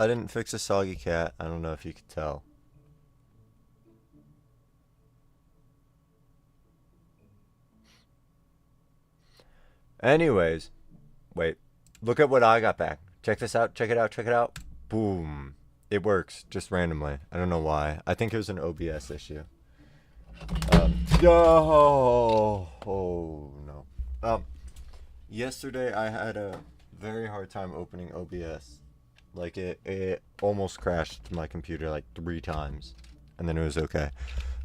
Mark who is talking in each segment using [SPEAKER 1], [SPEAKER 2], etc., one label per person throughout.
[SPEAKER 1] I didn't fix a soggy cat. I don't know if you could tell. Anyways, wait. Look at what I got back. Check this out. Check it out. Check it out. Boom. It works just randomly. I don't know why. I think it was an OBS issue. Oh no. Yesterday I had a very hard time opening OBS. Like it almost crashed my computer like 3 times, and then it was okay.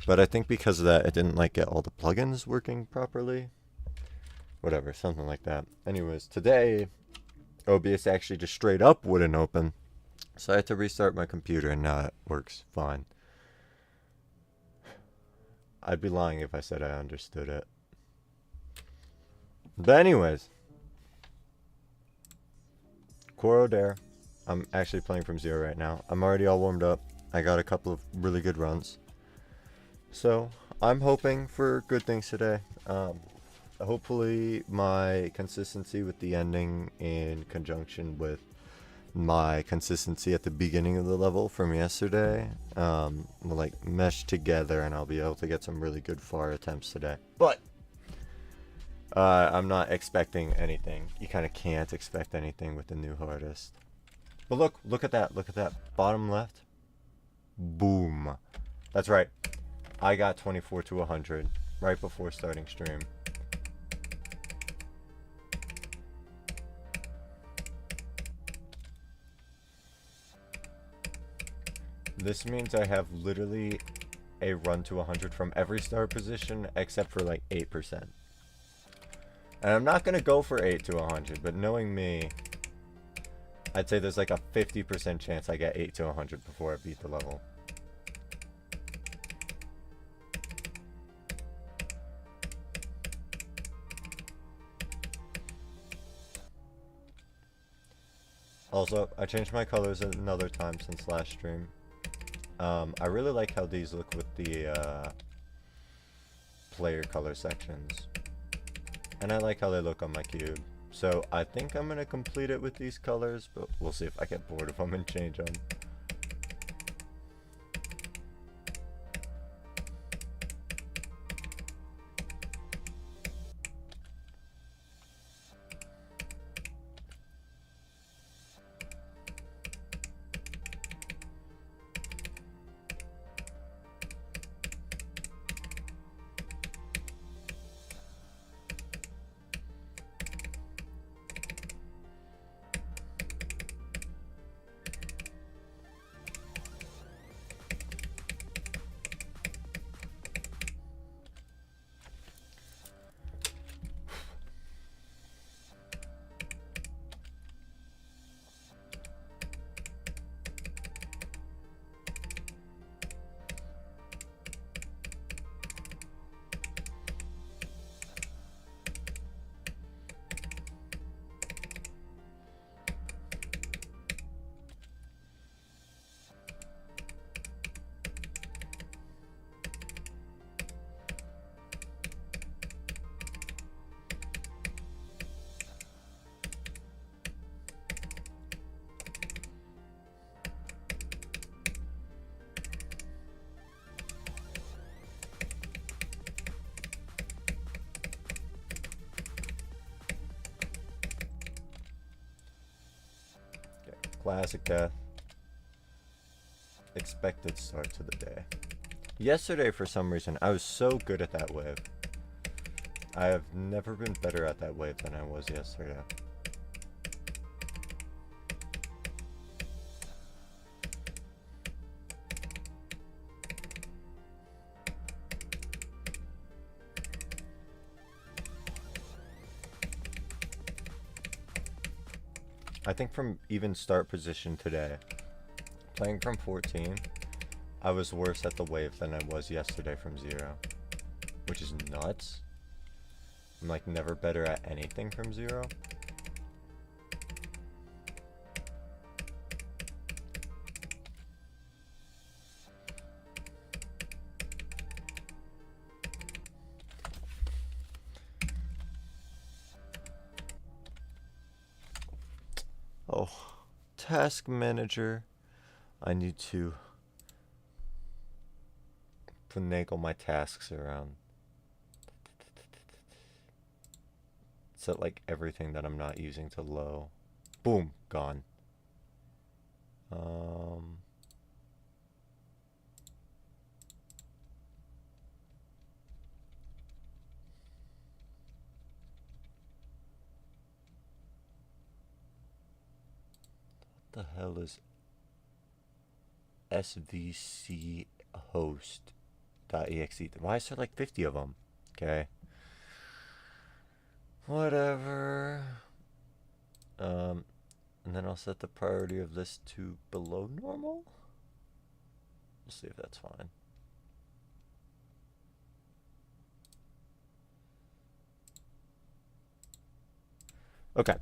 [SPEAKER 1] But I think because of that, it didn't like get all the plugins working properly. Whatever, something like that. Anyways, today OBS actually just straight up wouldn't open, so I had to restart my computer, and now it works fine. I'd be lying if I said I understood it. But anyways, Corrodere. I'm actually playing from 0 right now. I'm already all warmed up. I got a couple of really good runs. So, I'm hoping for good things today. Hopefully my consistency with the ending in conjunction with my consistency at the beginning of the level from yesterday will like mesh together, and I'll be able to get some really good far attempts today. But I'm not expecting anything. You kind of can't expect anything with the new hardest. But look at that bottom left. Boom. That's right. I got 24 to 100 right before starting stream. This means I have literally a run to 100 from every start position except for like 8%. And I'm not going to go for 8 to 100, but knowing me, I'd say there's like a 50% chance I get 8 to 100 before I beat the level. Also, I changed my colors another time since last stream. I really like how these look with the player color sections. And I like how they look on my cube. So I think I'm going to complete it with these colors, but we'll see if I get bored of them and change them. Classic death. Expected start to the day. Yesterday, for some reason, I was so good at that wave. I have never been better at that wave than I was yesterday. I think from even start position today, playing from 14, I was worse at the wave than I was yesterday from 0, which is nuts. I'm like never better at anything from 0. Oh, task manager. I need to finagle my tasks around. Set like everything that I'm not using to low. Boom, gone. What the hell is svc host.exe? Why is there like 50 of them? Okay. Whatever. And then I'll set the priority of this to below normal. We'll see if that's fine. Okay.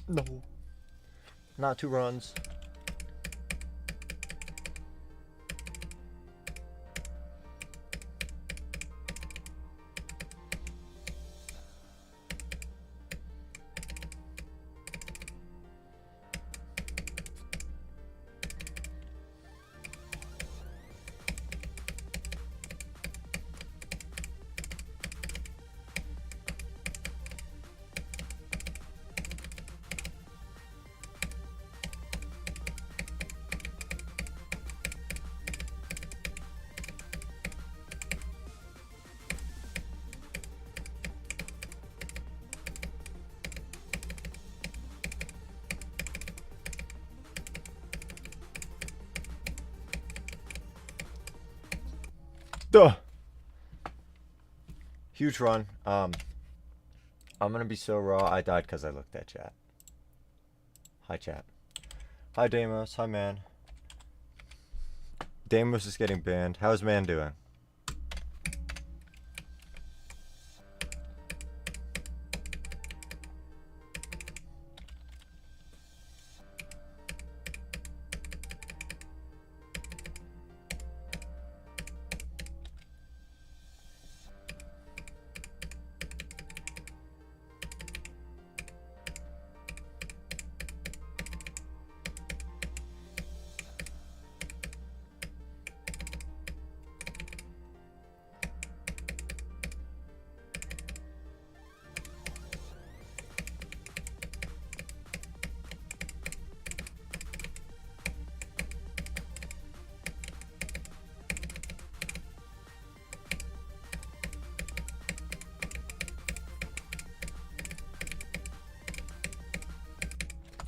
[SPEAKER 1] No. Not 2 runs. Duh. Huge run. I'm gonna be so raw. I died because I looked at chat. Hi, chat. Hi, Damos. Hi, man. Damos is getting banned. How's man doing?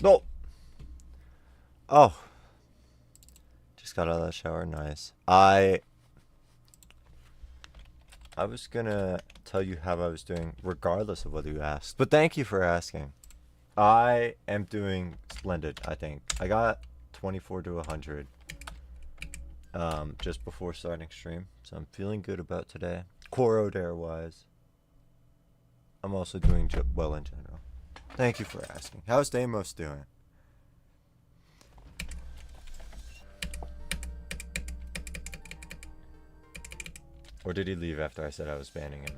[SPEAKER 1] No. Oh. Just got out of the shower. Nice. I was gonna tell you how I was doing, regardless of whether you asked. But thank you for asking. I am doing splendid, I think. I got 24 to 100 just before starting stream, so I'm feeling good about today. Corrodere wise. I'm also doing well in general. Thank you for asking. How's Deimos doing? Or did he leave after I said I was banning him?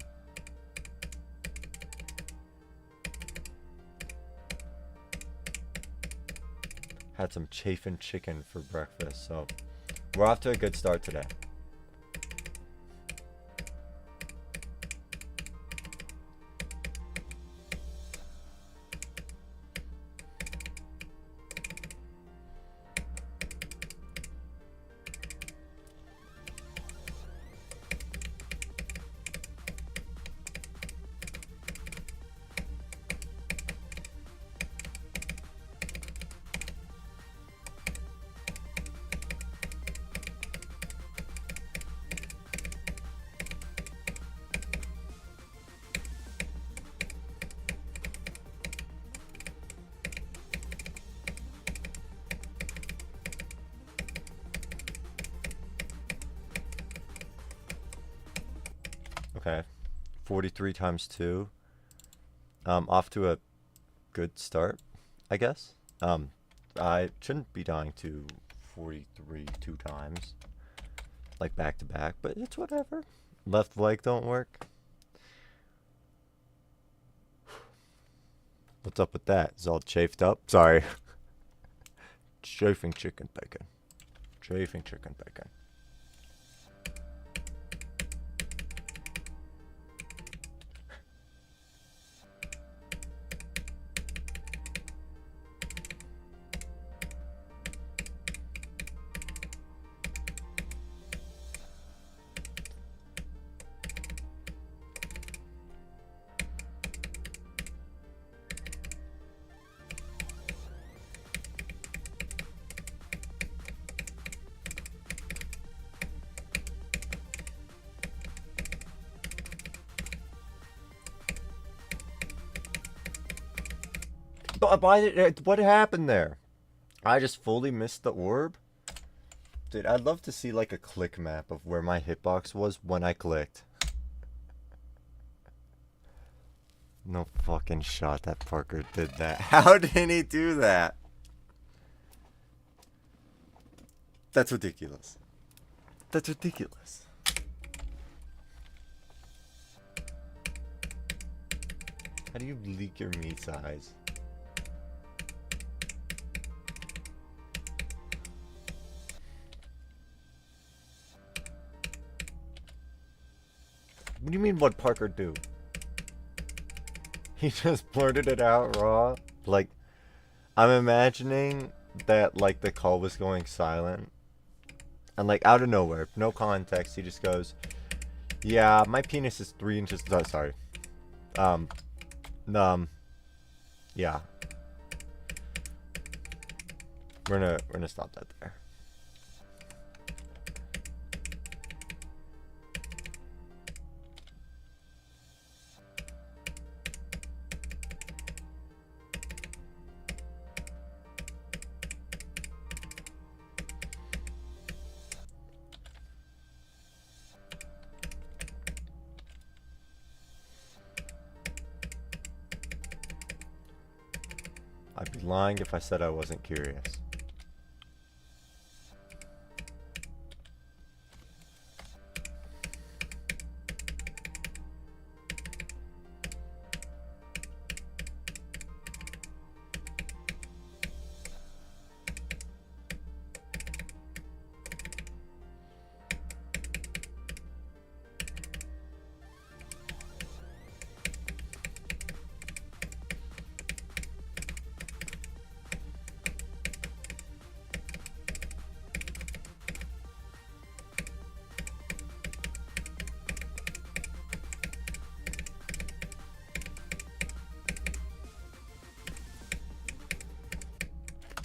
[SPEAKER 1] Had some chafing chicken for breakfast, so we're off to a good start today. Okay, 43 times 2. Off to a good start, I guess. I shouldn't be dying to 43 2 times, like back to back, but it's whatever. Left leg don't work. What's up with that? Is all chafed up? Sorry. Chafing chicken bacon. Chafing chicken bacon. What happened there? I just fully missed the orb? Dude, I'd love to see like a click map of where my hitbox was when I clicked. No fucking shot that Parker did that. How did he do that? That's ridiculous. That's ridiculous. How do you leak your meat size? What do you mean, what Parker do? He just blurted it out raw? Like, I'm imagining that, like, the call was going silent. And, like, out of nowhere, no context, he just goes, yeah, my penis is 3 inches, sorry. Yeah. We're gonna stop that there. I'd be lying if I said I wasn't curious.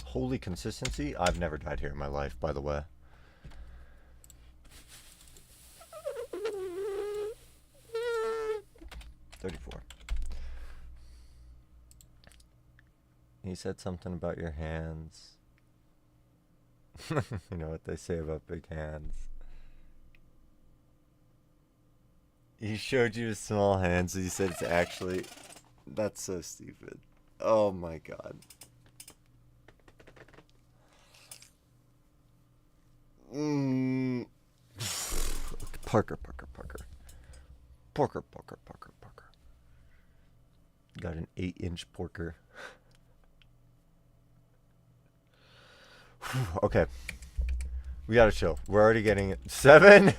[SPEAKER 1] Holy consistency? I've never died here in my life, by the way. He said something about your hands. You know what they say about big hands. He showed you his small hands. He said it's actually... That's so stupid. Oh my god. Parker. Got an 8-inch porker. Okay. We gotta chill. We're already getting 7?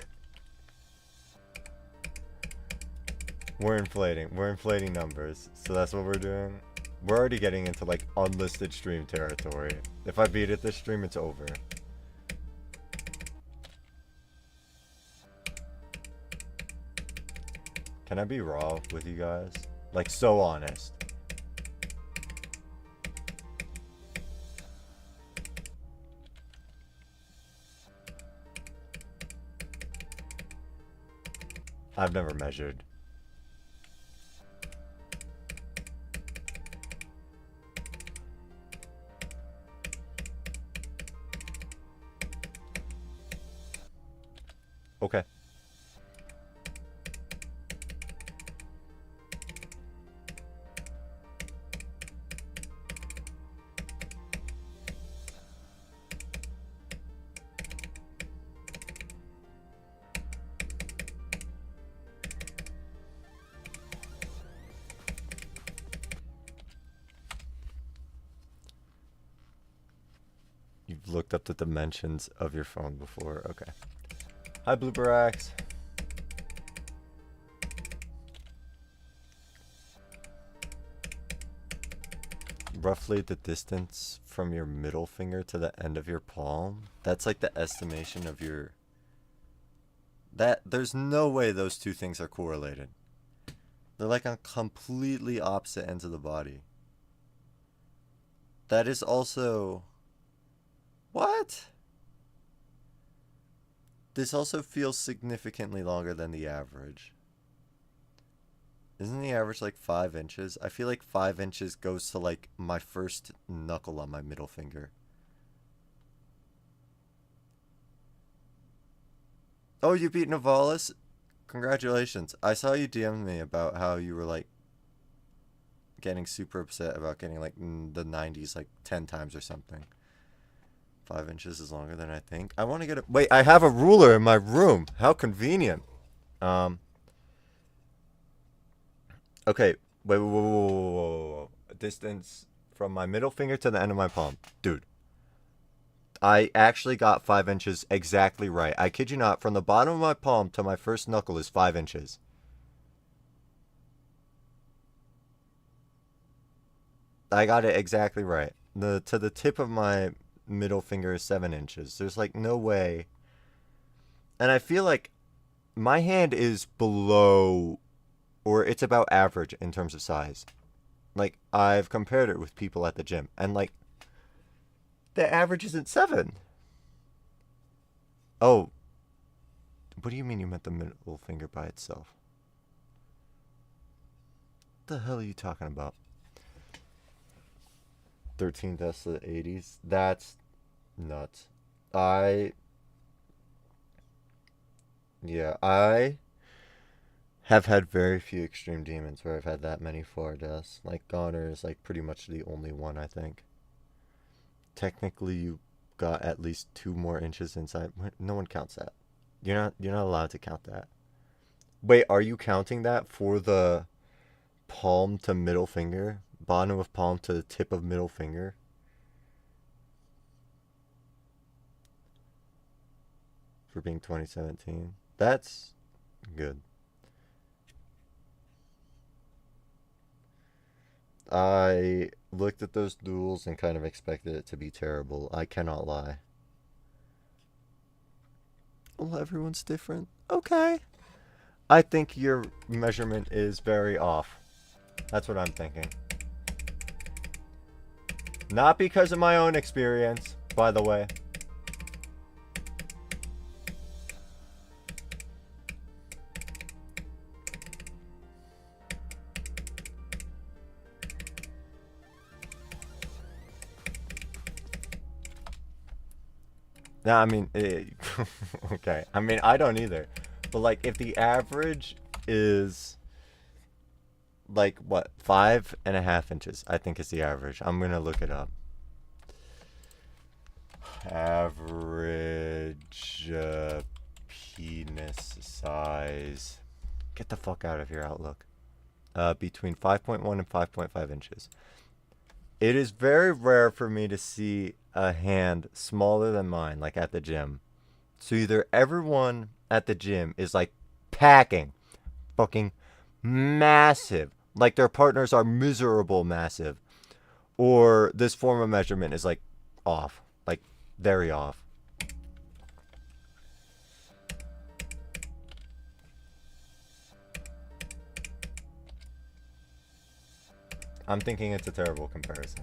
[SPEAKER 1] We're inflating numbers. So that's what we're doing. We're already getting into like unlisted stream territory. If I beat it this stream, it's over. Can I be raw with you guys? Like, so honest. I've never measured. Okay. You've looked up the dimensions of your phone before. Okay. Hi, Blueberax. Roughly the distance from your middle finger to the end of your palm. That's like the estimation of your... There's no way those two things are correlated. They're like on completely opposite ends of the body. That is also... What? This also feels significantly longer than the average. Isn't the average like 5 inches? I feel like 5 inches goes to like my first knuckle on my middle finger. Oh, you beat Navalis? Congratulations. I saw you DM me about how you were like getting super upset about getting like the 90s like 10 times or something. 5 inches is longer than I think. I want to get a... Wait, I have a ruler in my room. How convenient. Okay. Whoa. Distance from my middle finger to the end of my palm. Dude. I actually got 5 inches exactly right. I kid you not. From the bottom of my palm to my first knuckle is 5 inches. I got it exactly right. To the tip of my middle finger is 7 inches. There's like no way. And I feel like my hand is below, or it's about average in terms of size. Like, I've compared it with people at the gym, and like the average isn't 7. Oh, what do you mean you meant the middle finger by itself? What the hell are you talking about? 13 deaths to the 80s. That's nuts. I have had very few extreme demons where I've had that many 4 deaths. Like, Goner is like pretty much the only one, I think. Technically, you got at least 2 more inches inside. No one counts that. You're not allowed to count that. Wait, are you counting that for the palm to middle finger? Bottom of palm to the tip of middle finger? For being 2017. That's good. I looked at those duels and kind of expected it to be terrible. I cannot lie. Well, everyone's different. Okay. I think your measurement is very off. That's what I'm thinking. Not because of my own experience, by the way. No, I mean, okay. I mean, I don't either. But like, if the average is like what, 5.5 inches, I think is the average. I'm gonna look it up. Average penis size. Get the fuck out of here, Outlook. Between 5.1 and 5.5 inches. It is very rare for me to see a hand smaller than mine, like at the gym. So either everyone at the gym is like packing, fucking massive, like their partners are miserable massive, or this form of measurement is like off, like very off. I'm thinking it's a terrible comparison.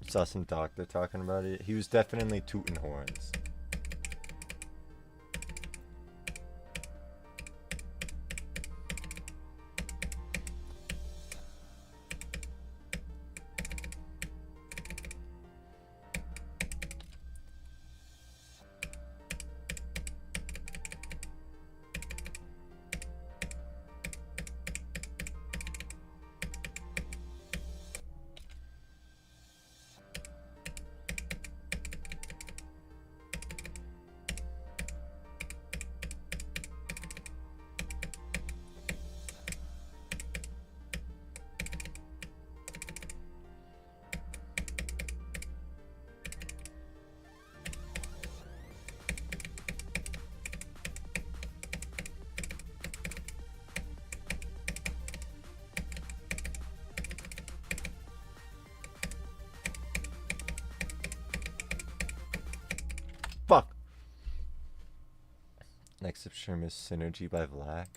[SPEAKER 1] Saw some doctor talking about it. He was definitely tooting horns. Fuck. Next extreme is Synergy by Vlack.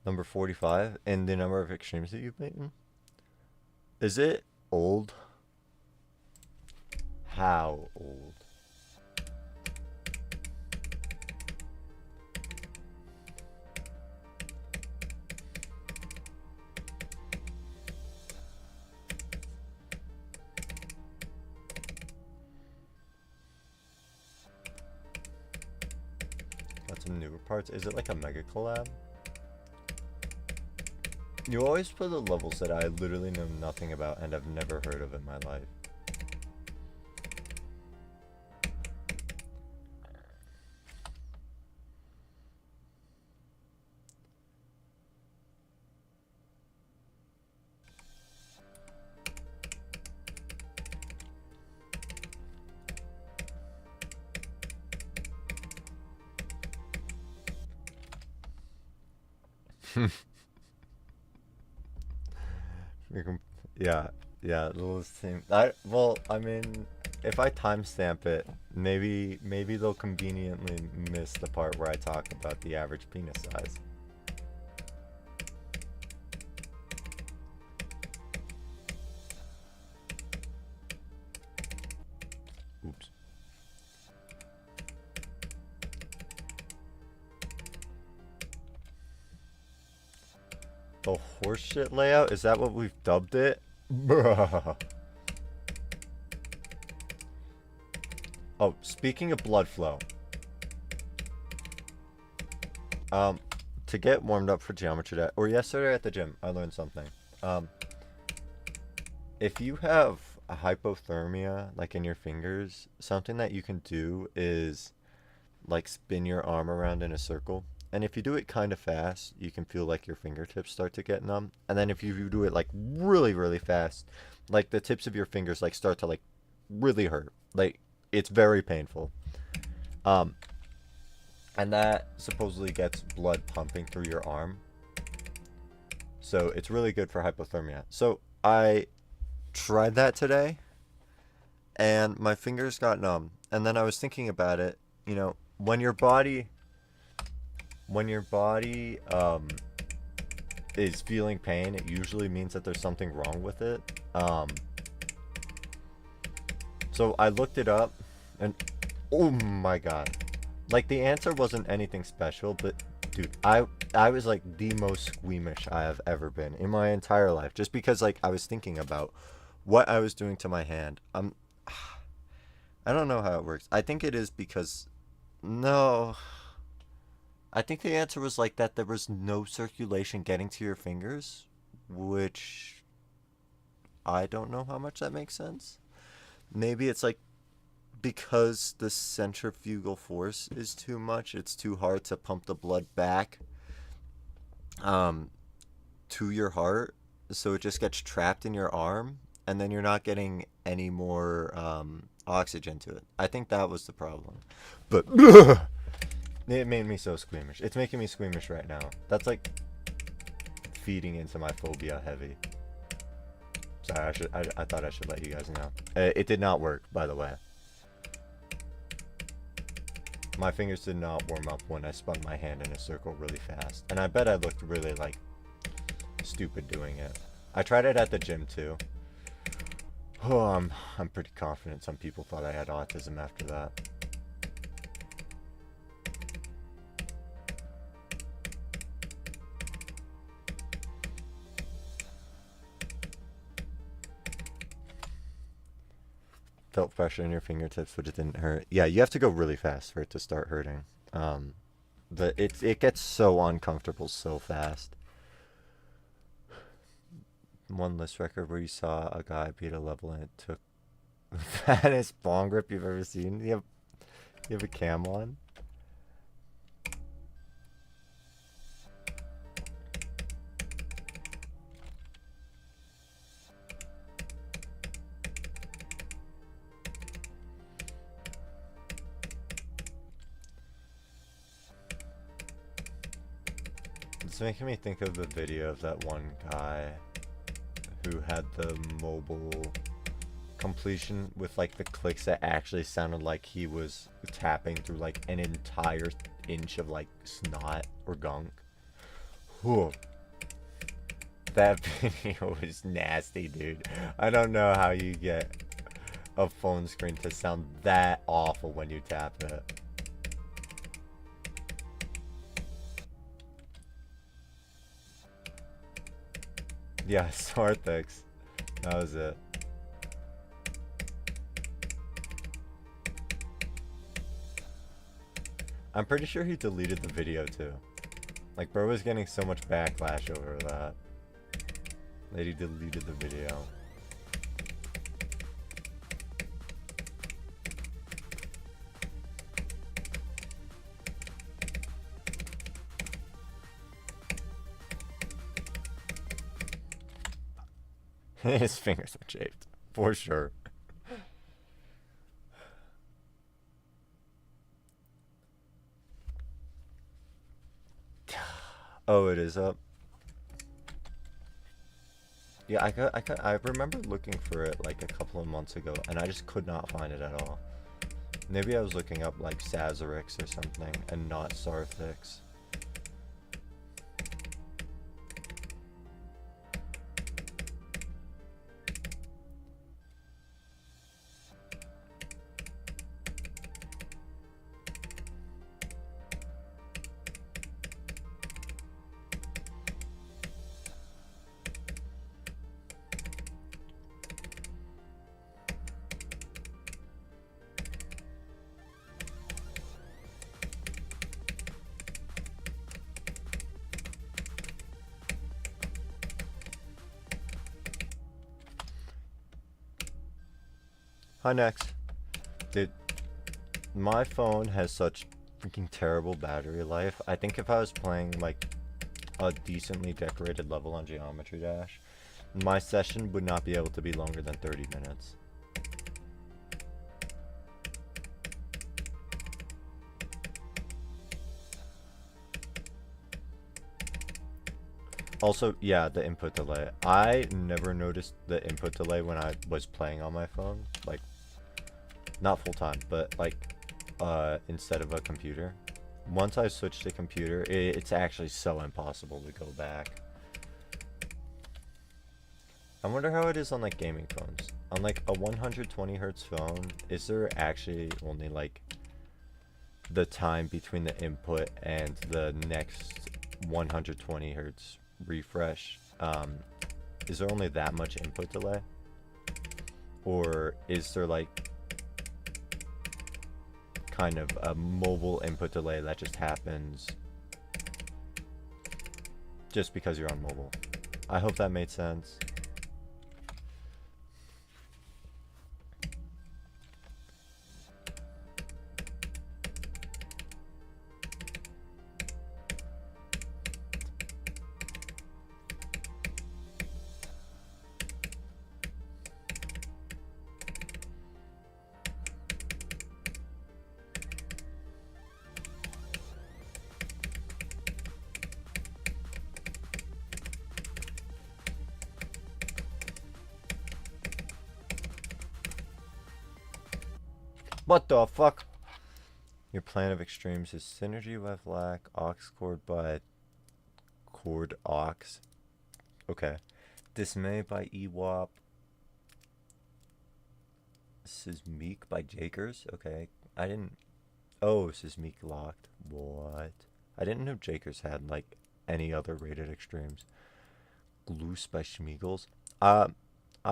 [SPEAKER 1] Number 45. And the number of extremes that you've beaten? Is it old? How old? Got some newer parts. Is it like a mega collab? You always put the levels that I literally know nothing about and have never heard of in my life. Yeah, yeah, those same. Well, I mean, if I timestamp it, maybe they'll conveniently miss the part where I talk about the average penis size. Oops. The horseshit layout? Is that what we've dubbed it? Bruh. Oh, speaking of blood flow. To get warmed up for geometry day, or yesterday at the gym, I learned something. If you have a hypothermia, like in your fingers, something that you can do is like spin your arm around in a circle. And if you do it kind of fast, you can feel like your fingertips start to get numb. And then if you do it like really, really fast, like the tips of your fingers like start to like really hurt. Like it's very painful. And that supposedly gets blood pumping through your arm. So it's really good for hypothermia. So I tried that today and my fingers got numb. And then I was thinking about it, you know, when your body is feeling pain, it usually means that there's something wrong with it. So I looked it up and oh my god. Like the answer wasn't anything special, but dude, I was like the most squeamish I have ever been in my entire life, just because like I was thinking about what I was doing to my hand. I don't know how it works. I think it is because no, I think the answer was like that there was no circulation getting to your fingers, which I don't know how much that makes sense. Maybe it's like because the centrifugal force is too much, it's too hard to pump the blood back um, to your heart, so it just gets trapped in your arm, and then you're not getting any more oxygen to it. I think that was the problem. But it made me so squeamish. It's making me squeamish right now. That's like feeding into my phobia heavy. Sorry, I thought I should let you guys know. It did not work, by the way. My fingers did not warm up when I spun my hand in a circle really fast. And I bet I looked really, like, stupid doing it. I tried it at the gym, too. Oh, I'm pretty confident some people thought I had autism after that. Felt pressure in your fingertips, but it didn't hurt. Yeah, you have to go really fast for it to start hurting. It gets so uncomfortable so fast. One list record where you saw a guy beat a level and it took the fattest bong rip you've ever seen. You have a cam on? It's making me think of the video of that one guy who had the mobile completion with like the clicks that actually sounded like he was tapping through like an entire inch of like snot or gunk. Whew. That video was nasty, dude. I don't know how you get a phone screen to sound that awful when you tap it. Yeah, Sarthix. That was it. I'm pretty sure he deleted the video too. Like, bro was getting so much backlash over that he deleted the video. His fingers were chafed, for sure. Oh, it is up. Yeah, I remember looking for it like a couple of months ago, and I just could not find it at all. Maybe I was looking up like Sazerix or something, and not Sarthix. Hi, next. Dude, my phone has such freaking terrible battery life. I think if I was playing like a decently decorated level on Geometry Dash, my session would not be able to be longer than 30 minutes. Also, yeah, the input delay. I never noticed the input delay when I was playing on my phone. Like, not full time, but like, instead of a computer. Once I switched to computer, it's actually so impossible to go back. I wonder how it is on like gaming phones. On like a 120 hertz phone, is there actually only like the time between the input and the next 120 hertz refresh, is there only that much input delay? Or is there like kind of a mobile input delay that just happens just because you're on mobile? I hope that made sense. What the fuck? Your plan of extremes is synergy with lack, aux cord by cord aux. Okay. Dismay by EWAP. Sismeek by Jakers. Okay. I didn't. Oh, Sismeek locked. What? I didn't know Jakers had like any other rated extremes. Gloose by Schmeagles. I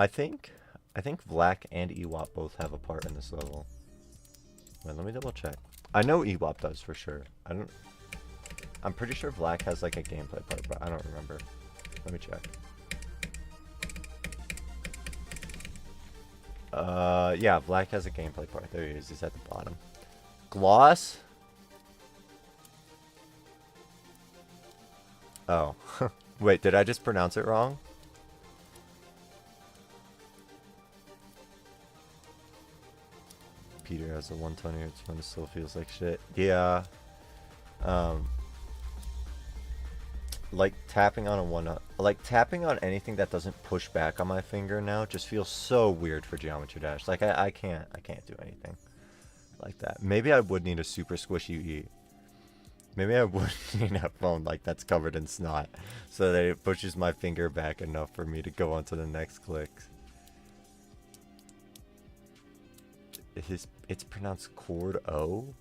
[SPEAKER 1] think Vlak and EWAP both have a part in this level. Wait, let me double check. I know EWAP does for sure. I'm pretty sure Vlak has like a gameplay part, but I don't remember. Let me check. Yeah, Vlak has a gameplay part. There he is. He's at the bottom. Gloss? Oh. Wait, did I just pronounce it wrong? Peter has a 120 hertz when it still feels like shit. Yeah. Like tapping on anything that doesn't push back on my finger now just feels so weird for Geometry Dash. Like I can't do anything like that. Maybe I would need a super squishy E. Maybe I would need a phone like that's covered in snot so that it pushes my finger back enough for me to go on to the next clicks. It's pronounced Chord O?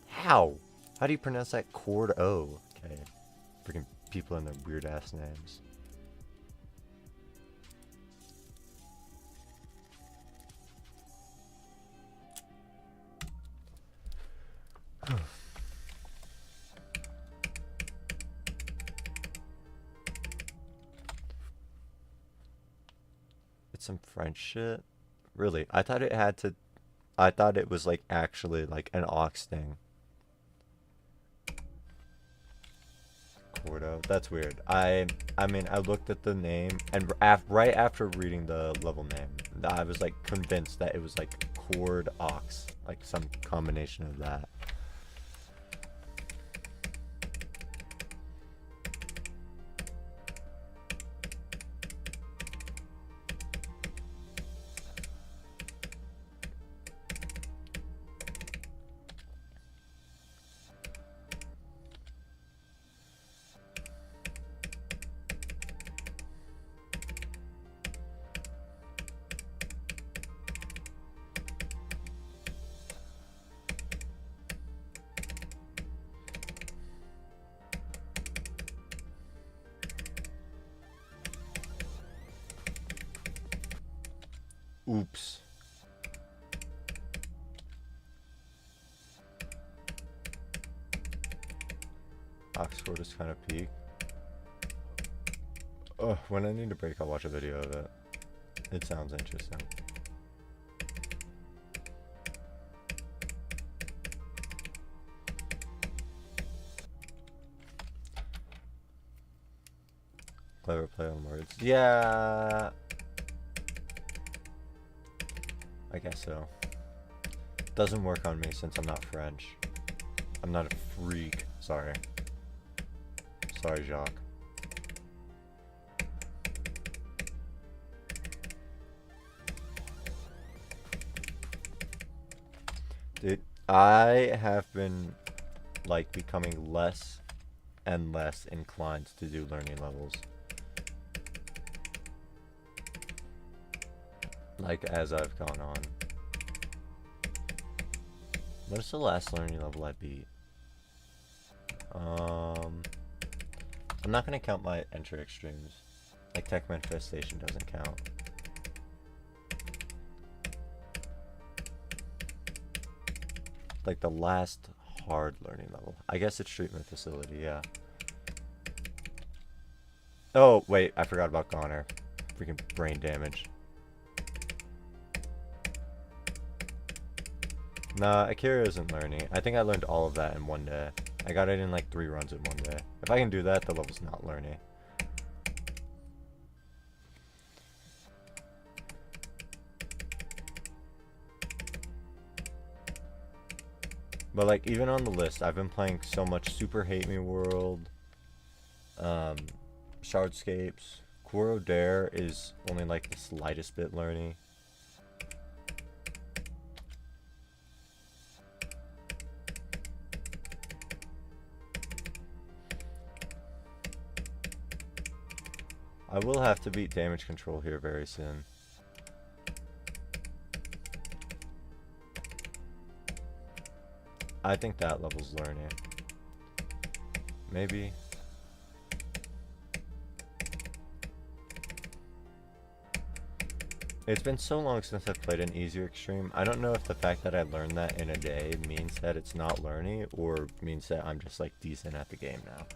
[SPEAKER 1] How? How do you pronounce that Chord O? Okay. Freaking people and their weird ass names. It's some French shit? Really? I thought it was like actually like an aux thing. Cordo. That's weird. I mean, I looked at the name and right after reading the level name, I was like convinced that it was like chord aux, like some combination of that. Oops. Oxford is kind of peak. Oh, when I need a break, I'll watch a video of it. It sounds interesting. Clever play on words. Yeah. I guess so. Doesn't work on me since I'm not French. I'm not a freak. Sorry. Sorry, Jacques. Dude, I have been like becoming less and less inclined to do learning levels. Like as I've gone on. What is the last learning level I beat? I'm not gonna count my entry extremes. Like Tech Manifestation doesn't count. Like the last hard learning level. I guess it's treatment facility, yeah. Oh, wait, I forgot about Goner. Freaking brain damage. Nah, Akira isn't learning. I think I learned all of that in one day. I got it in like 3 runs in one day. If I can do that, the level's not learning. But like, even on the list, I've been playing so much Super Hate Me World, Shardscapes. Corrodere is only like the slightest bit learning. I will have to beat damage control here very soon. I think that level's learning. Maybe. It's been so long since I've played an easier extreme. I don't know if the fact that I learned that in a day means that it's not learning or means that I'm just like decent at the game now.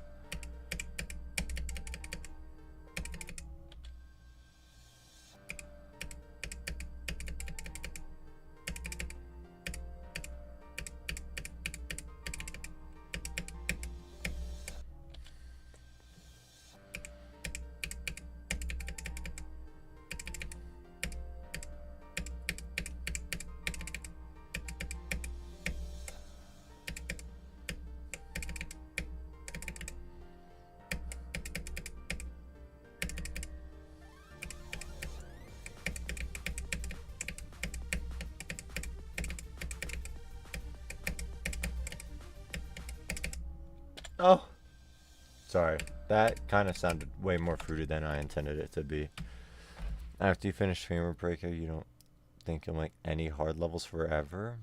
[SPEAKER 1] Oh! Sorry. That kind of sounded way more fruity than I intended it to be. After you finish Femur Breaker, you don't think you'll make any hard levels forever?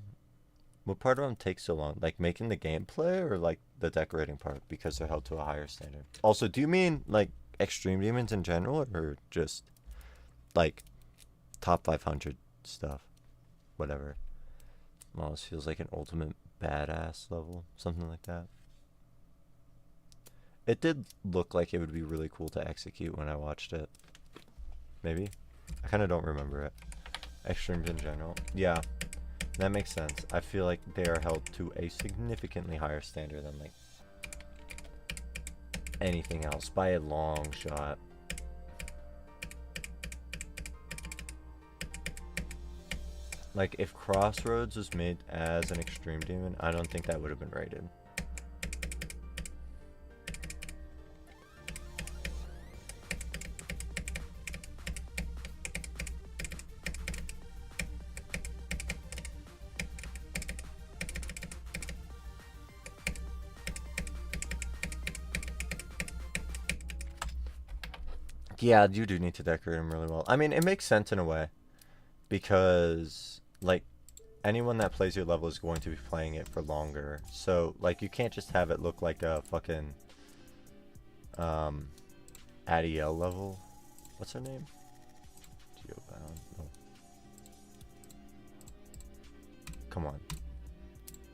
[SPEAKER 1] What part of them takes so long? Like making the gameplay or like the decorating part because they're held to a higher standard? Also, do you mean like extreme demons in general or just like top 500 stuff? Whatever. Well, this feels like an ultimate badass level. Something like that. It did look like it would be really cool to execute when I watched it. Maybe? I kind of don't remember it. Extremes in general. Yeah, that makes sense. I feel like they are held to a significantly higher standard than like anything else by a long shot. Like if Crossroads was made as an extreme demon, I don't think that would have been rated. Yeah, you do need to decorate them really well. I mean, it makes sense in a way. Because, like, anyone that plays your level is going to be playing it for longer. So, like, you can't just have it look like a fucking, Adiel level. What's her name? Geobound. Oh. Come on.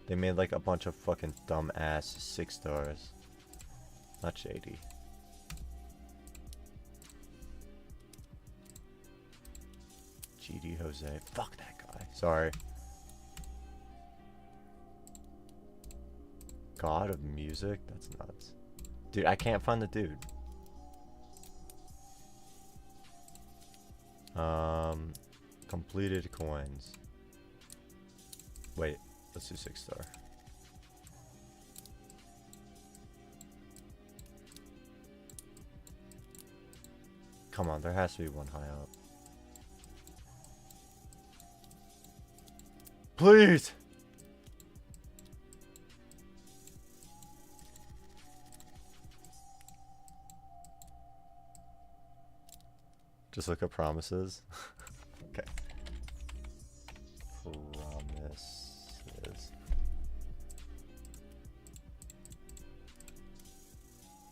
[SPEAKER 1] They made, like, a bunch of fucking dumb-ass 6 stars. Not shady. GD Jose. Fuck that guy. Sorry. God of music? That's nuts. Dude, I can't find the dude. Completed coins. Wait, let's do 6 star. Come on, there has to be one high up. Please! Just look at promises. Okay. Promises.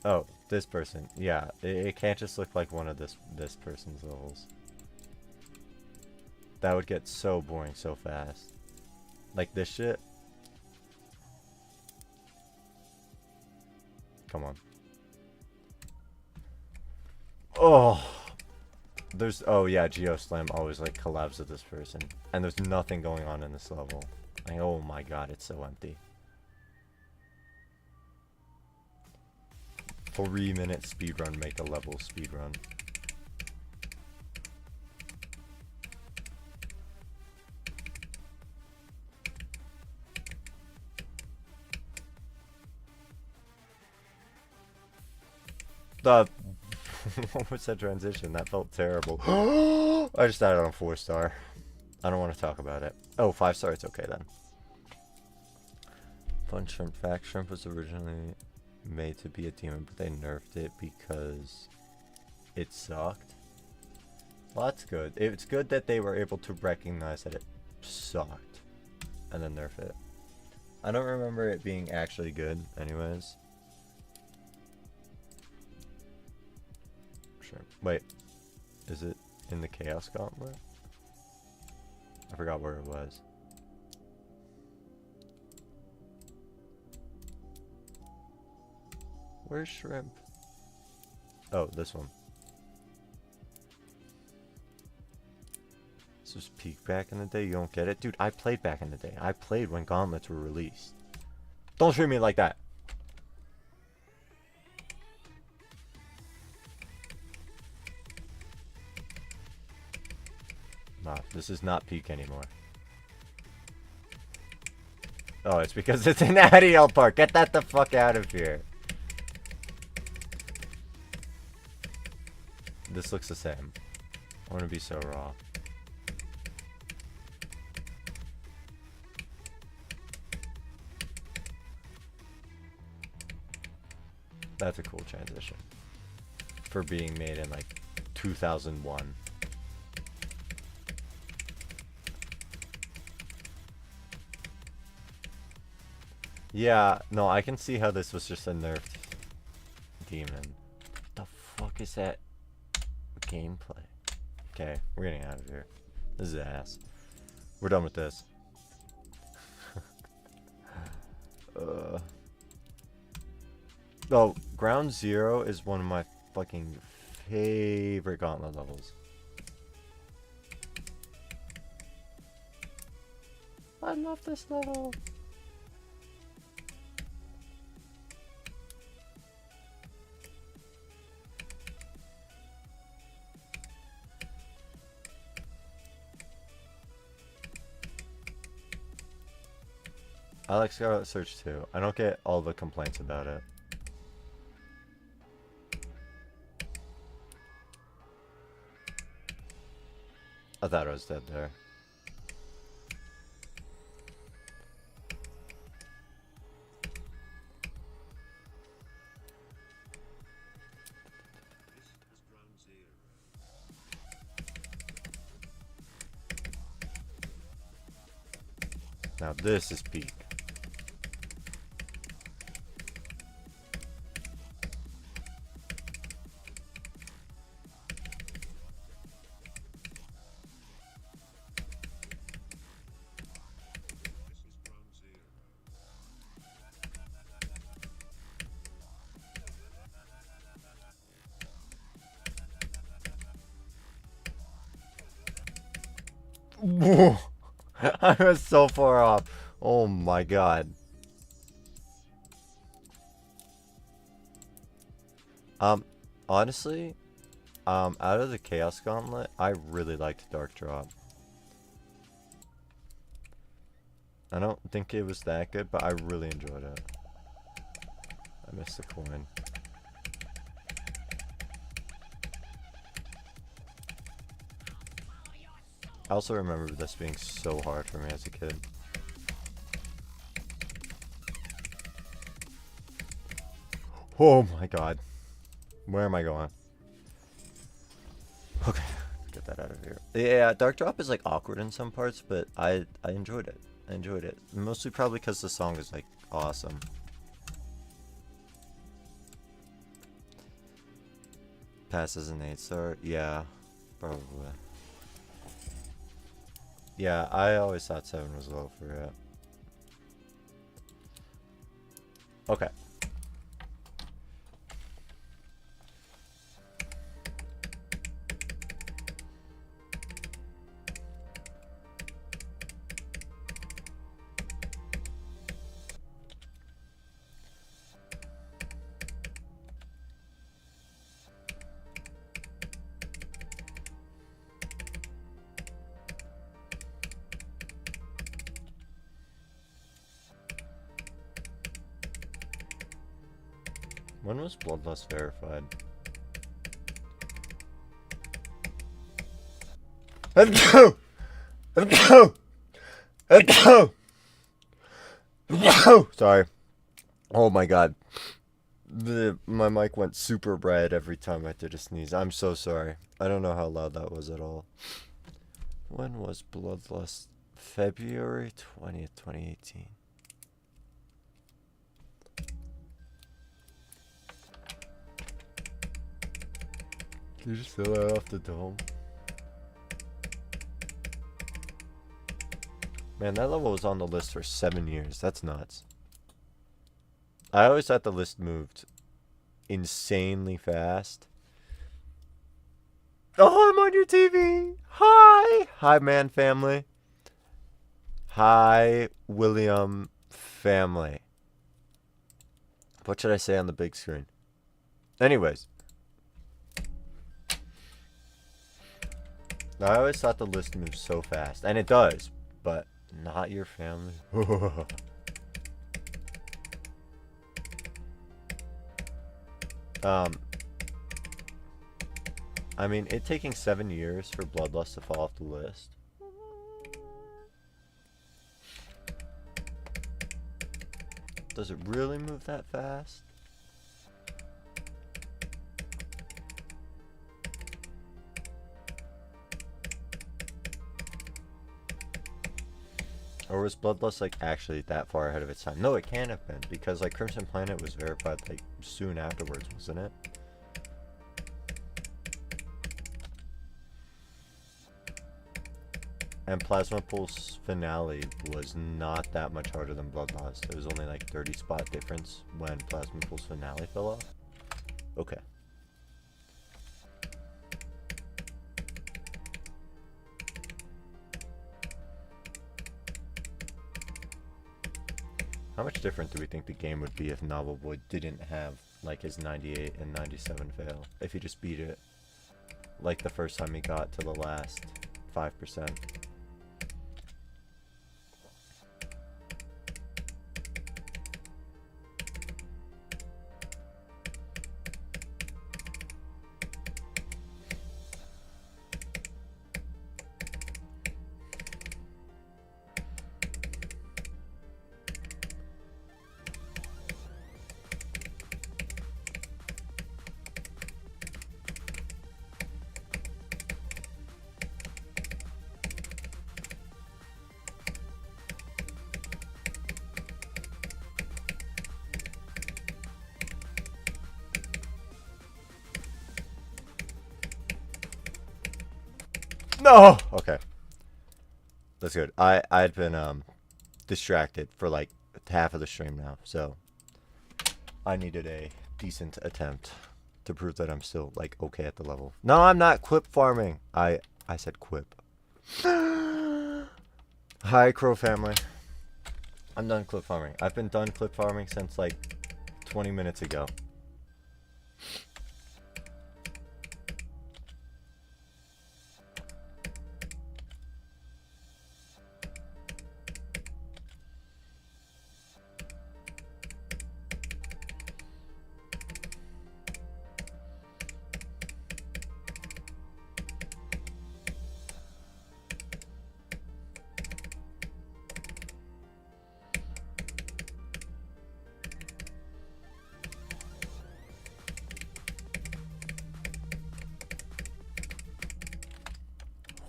[SPEAKER 1] Oh, this person. Yeah, it can't just look like one of this person's levels. That would get so boring so fast. Like this shit. Come on. Oh. There's, oh yeah, GeoSlam always like collabs with this person. And there's nothing going on in this level. Like, oh my god, it's so empty. 3-minute speedrun, make a level speedrun. What was that transition? That felt terrible. I just died on a 4-star. I don't want to talk about it. Oh, 5-star, it's okay then. Fun Shrimp. Fact Shrimp was originally made to be a demon, but they nerfed it because it sucked. Well, that's good. It's good that they were able to recognize that it sucked and then nerf it. I don't remember it being actually good anyways. Shrimp. Wait, is it in the Chaos Gauntlet? I forgot where it was. Where's Shrimp? Oh, this one. This was peak back in the day. You don't get it? Dude, I played back in the day. I played when gauntlets were released. Don't treat me like that. Nah, this is not peak anymore. Oh, it's because it's an Adiel part. Get that the fuck out of here. This looks the same. I want to be so raw. That's a cool transition. For being made in like 2001. Yeah, no, I can see how this was just a nerfed demon. What the fuck is that gameplay? Okay, we're getting out of here. This is ass. We're done with this. Oh, Ground Zero is one of my fucking favorite gauntlet levels. I love this level. I like Scarlet Search too. I don't get all the complaints about it. I thought I was dead there. Now this is peak. Whoa. I was so far off. Oh my god. Honestly, out of the Chaos Gauntlet, I really liked Dark Drop. I don't think it was that good, but I really enjoyed it. I missed the coin. I also remember this being so hard for me as a kid. Oh my god. Where am I going? Okay, get that out of here. Yeah, Dark Drop is like awkward in some parts, but I enjoyed it. I enjoyed it. Mostly probably because the song is like awesome. Passes an 8-star? Yeah, probably. Yeah, I always thought 7 was low for it. Okay. When was Bloodlust verified? Let's go! Let's go! Let's go! Sorry. Oh my god. My mic went super red every time I did a sneeze. I'm so sorry. I don't know how loud that was at all. When was Bloodlust? February 20th, 2018. Can you just fill that off the dome? Man, that level was on the list for 7 years. That's nuts. I always thought the list moved insanely fast. Oh, I'm on your TV. Hi. Hi, man family. Hi, William family. What should I say on the big screen? Anyways. I always thought the list moved so fast. And it does. But not your family. I mean, it taking 7 years for Bloodlust to fall off the list. Does it really move that fast? Or was Bloodlust like actually that far ahead of its time? No, it can't have been, because like Crimson Planet was verified like soon afterwards, wasn't it? And Plasma Pulse Finale was not that much harder than Bloodlust. It was only like 30 spot difference when Plasma Pulse Finale fell off. Okay. How much different do we think the game would be if Novel Boy didn't have like his 98 and 97 fail? If he just beat it like the first time he got to the last 5%. No! Okay. That's good. I'd been distracted for like half of the stream now, so I needed a decent attempt to prove that I'm still like okay at the level. No, I'm not quip farming. I said quip. Hi, Crow family. I'm done clip farming. I've been done clip farming since like 20 minutes ago.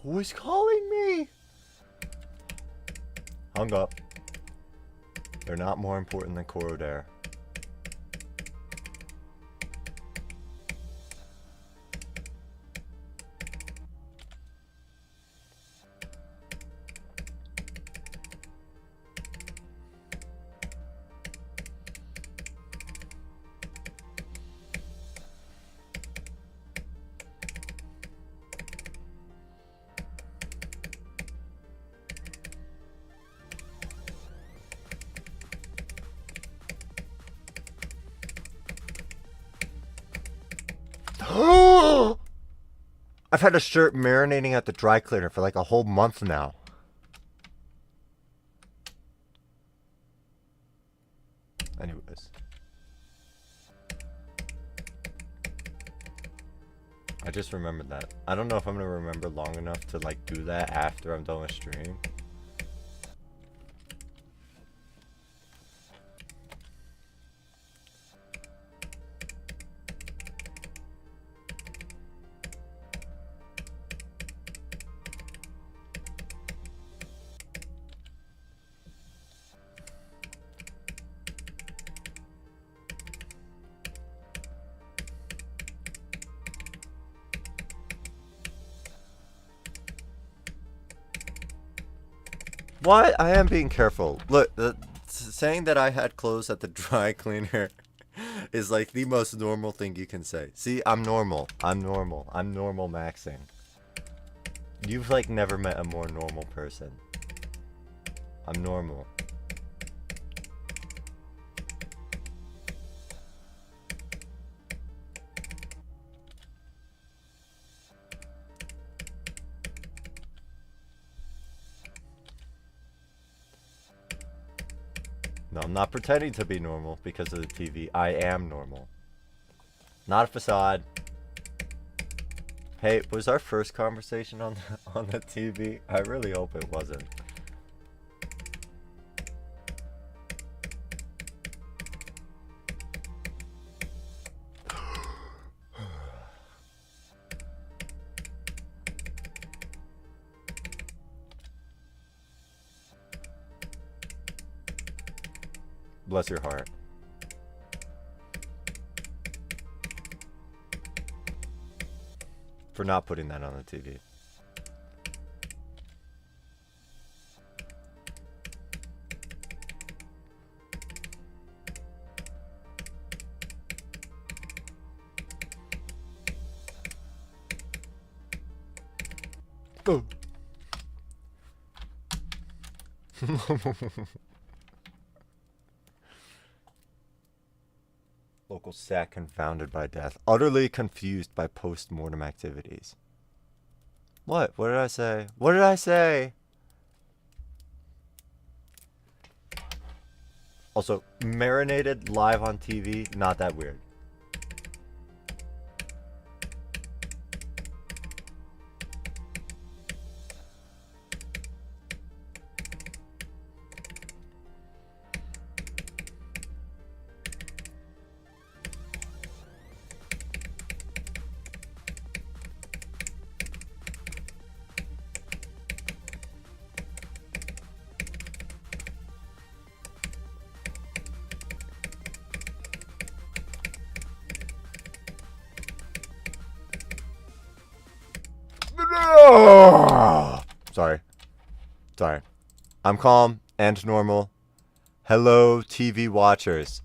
[SPEAKER 1] Who is calling me? Hung up. They're not more important than Corrodere. I've had a shirt marinating at the dry cleaner for like a whole month now. Anyways. I just remembered that. I don't know if I'm gonna remember long enough to like do that after I'm done with stream. What? I am being careful. Look, saying that I had clothes at the dry cleaner is like the most normal thing you can say. See, I'm normal. I'm normal. I'm normal maxing. You've like never met a more normal person. I'm normal. No, I'm not pretending to be normal because of the TV. I am normal. Not a facade. Hey, was our first conversation on the TV? I really hope it wasn't. Bless your heart. For not putting that on the TV. Go. Local sat confounded by death, utterly confused by post-mortem activities. What? What did I say? What did I say? Also, marinated live on TV, not that weird. Sorry. Sorry. I'm calm and normal. Hello, TV watchers.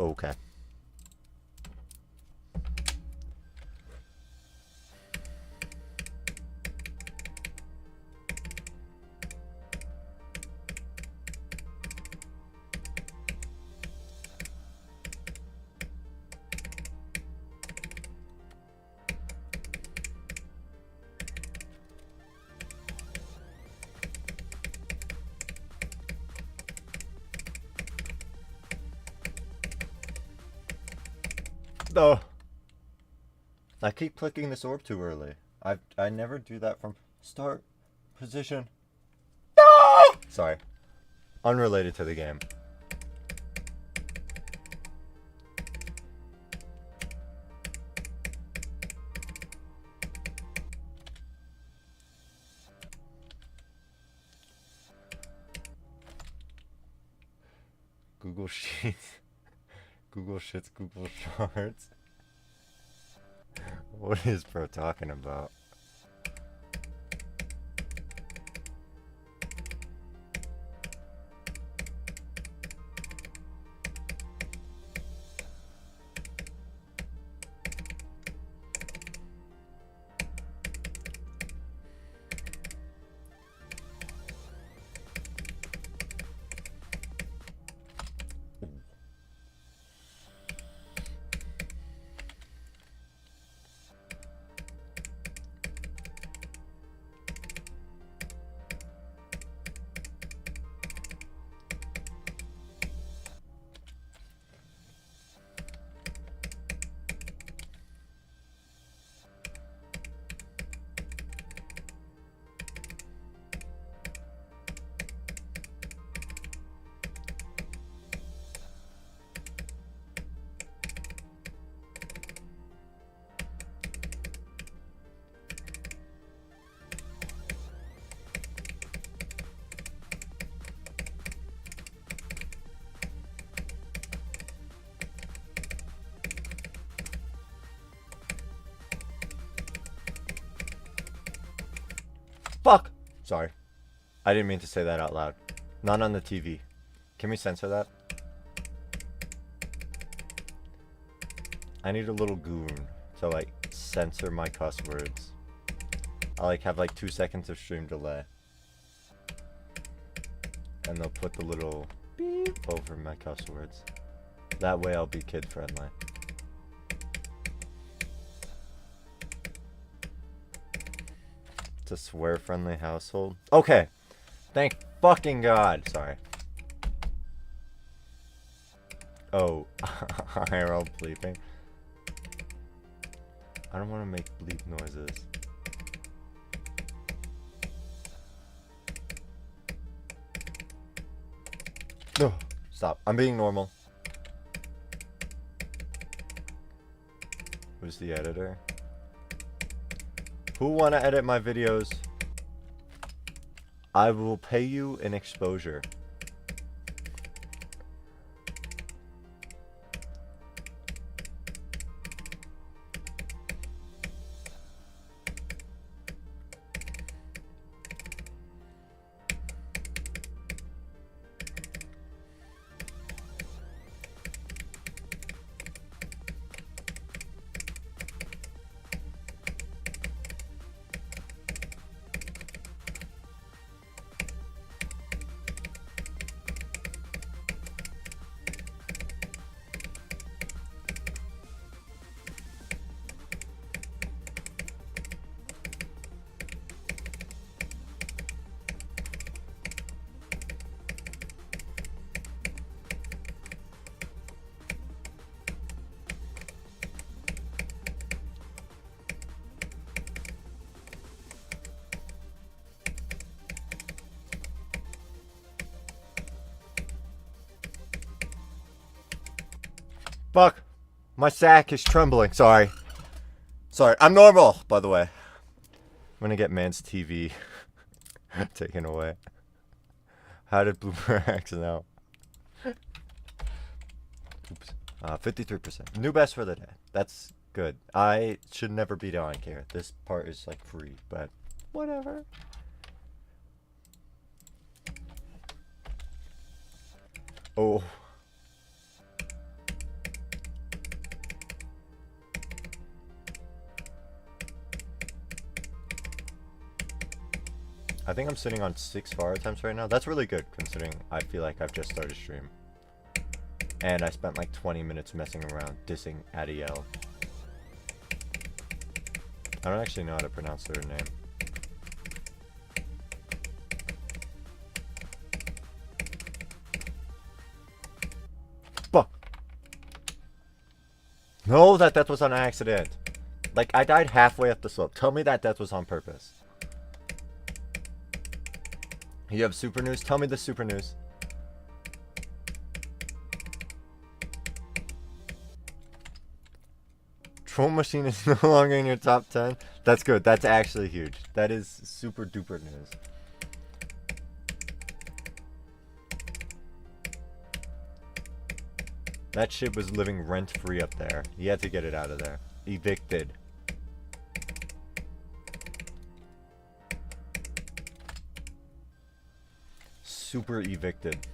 [SPEAKER 1] Okay. No. I keep clicking this orb too early. I never do that from start position. No! Sorry. Unrelated to the game. Google Sheets. Google Shits, Google Shorts. What is bro talking about? Fuck! Sorry. I didn't mean to say that out loud. Not on the TV. Can we censor that? I need a little goon to like censor my cuss words. I like have like 2 seconds of stream delay. And they'll put the little beep over my cuss words. That way I'll be kid friendly. It's a swear friendly household. Okay. Thank fucking God. Sorry. Oh, IRL bleeping. I don't want to make bleep noises. No, stop. I'm being normal. Who's the editor? Who want to edit my videos? I will pay you an exposure. Fuck. My sack is trembling. Sorry. Sorry. I'm normal, by the way. I'm gonna get man's TV taken away. How did Blooper exit out? Oops. 53%. New best for the day. That's good. I should never be dying here. This part is like free, but whatever. Oh. I think I'm sitting on 6 fire attempts right now. That's really good considering I feel like I've just started stream. And I spent like 20 minutes messing around dissing Adiel. I don't actually know how to pronounce their name. Fuck. No, that death was on accident. Like, I died halfway up the slope. Tell me that death was on purpose. You have super news? Tell me the super news. Troll Machine is no longer in your top 10. That's good. That's actually huge. That is super duper news. That shit was living rent free up there. You had to get it out of there. Evicted. Super evicted.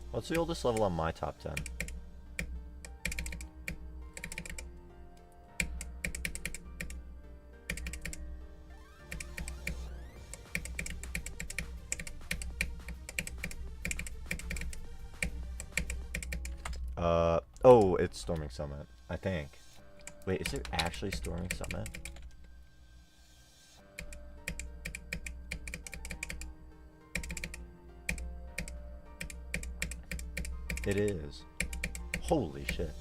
[SPEAKER 1] What's the oldest level on my top 10? Oh, it's Storming Summit, I think. Wait, is it actually Storming Summit? It is. Holy shit.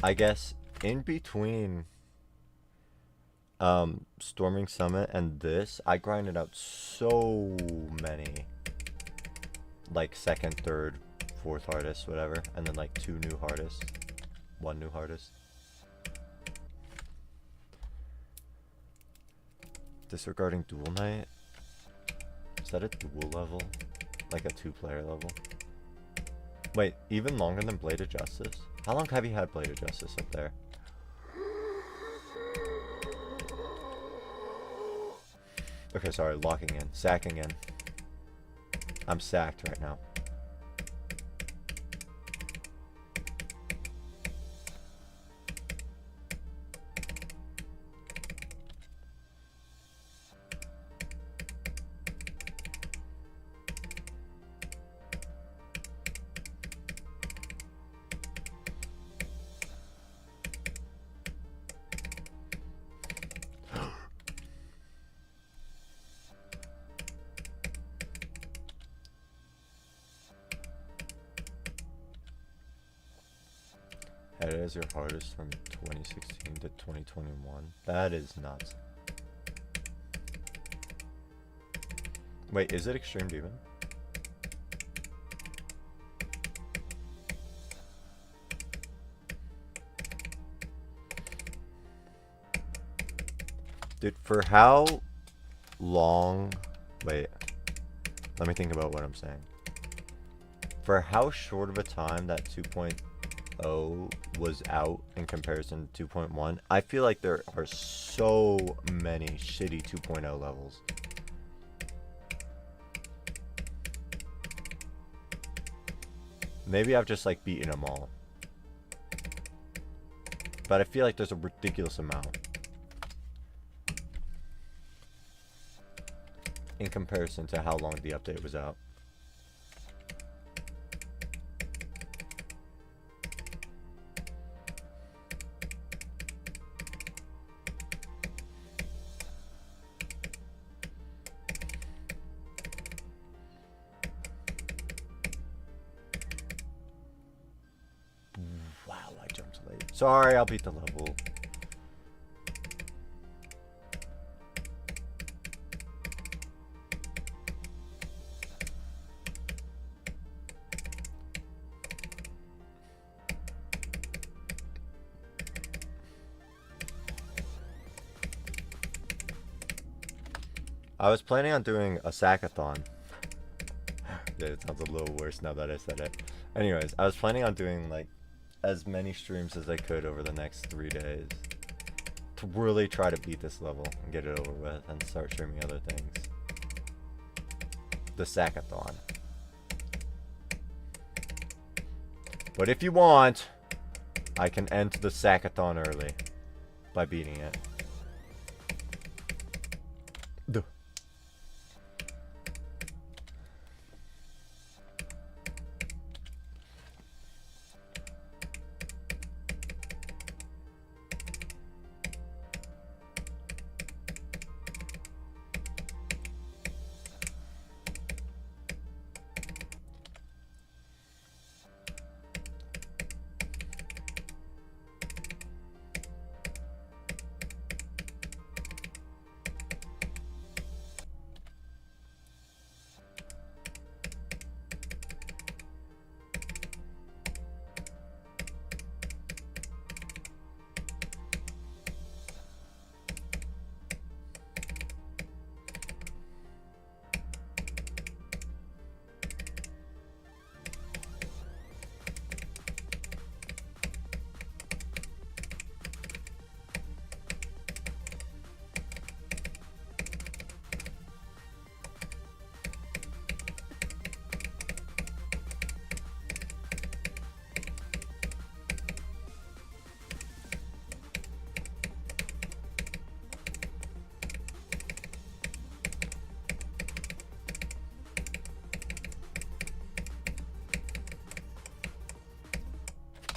[SPEAKER 1] I guess in between Storming Summit and this, I grinded out so many like second, third, fourth hardest, whatever, and then like 2 new hardest, 1 new hardest. Disregarding Duel Night? Is that a duel level? Like a 2-player level? Wait, even longer than Blade of Justice? How long have you had Blade of Justice up there? Okay, sorry, locking in. Sacking in. I'm sacked right now. That is your hardest from 2016 to 2021. That is nuts. Wait, is it Extreme Demon? Dude, for how long... Wait. Let me think about what I'm saying. For how short of a time that 2.0 was out in comparison to 2.1, I feel like there are so many shitty 2.0 levels. Maybe I've just like beaten them all. But I feel like there's a ridiculous amount in comparison to how long the update was out. Wow, I jumped late. Sorry, I'll beat the level. I was planning on doing a sackathon. Yeah, it sounds a little worse now that I said it. Anyways, I was planning on doing like as many streams as I could over the next 3 days to really try to beat this level and get it over with and start streaming other things. The sackathon. But if you want, I can end the sackathon early by beating it. Duh.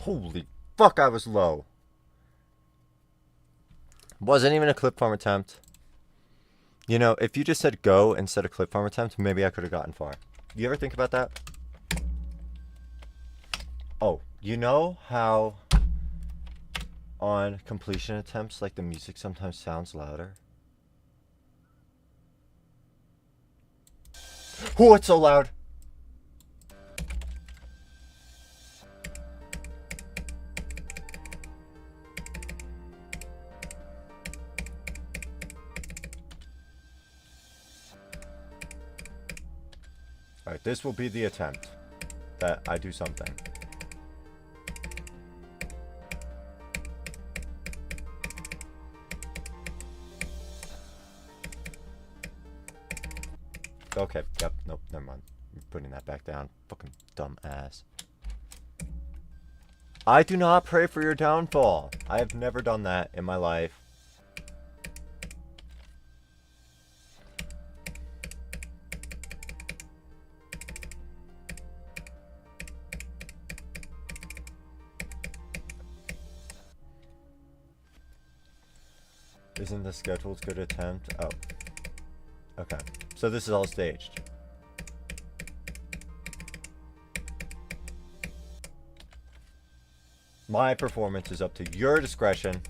[SPEAKER 1] Holy fuck, I was low. Wasn't even a clip farm attempt. You know, if you just said go instead of clip farm attempt, maybe I could have gotten far. You ever think about that? Oh, you know how on completion attempts, like the music sometimes sounds louder? Oh, it's so loud! Alright, this will be the attempt that I do something. Okay, yep, nope, never mind. I'm putting that back down. Fucking dumb ass. I do not pray for your downfall. I have never done that in my life. Isn't the scheduled good attempt? Oh. Okay. So this is all staged. My performance is up to your discretion.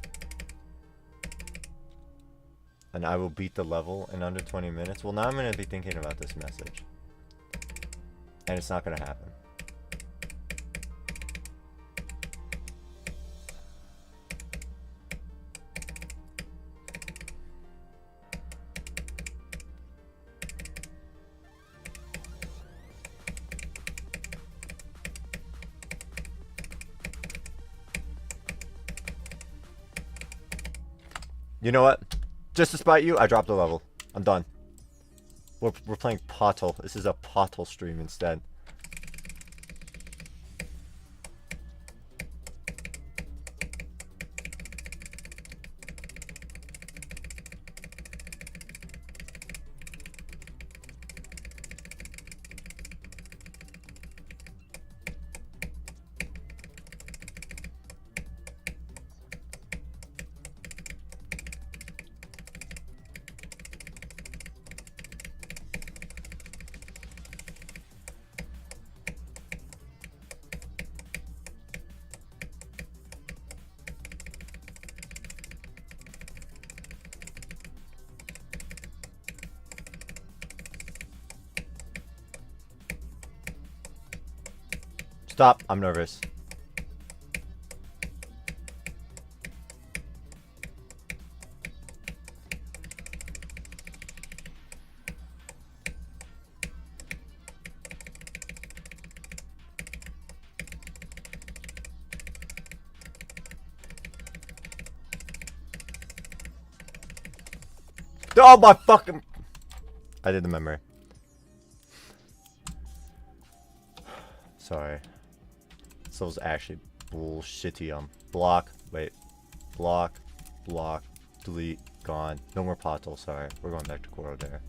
[SPEAKER 1] And I will beat the level in under 20 minutes. Well, now I'm going to be thinking about this message. And it's not going to happen. You know what? Just to spite you, I dropped the level. I'm done. We're playing Potal. This is a Potal stream instead. Stop. I'm nervous. Oh my fucking... I did the memory. Sorry. This was actually bullshitty. Block. Wait. Block. Block. Delete. Gone. No more Potal. Sorry. We're going back to Corrodere.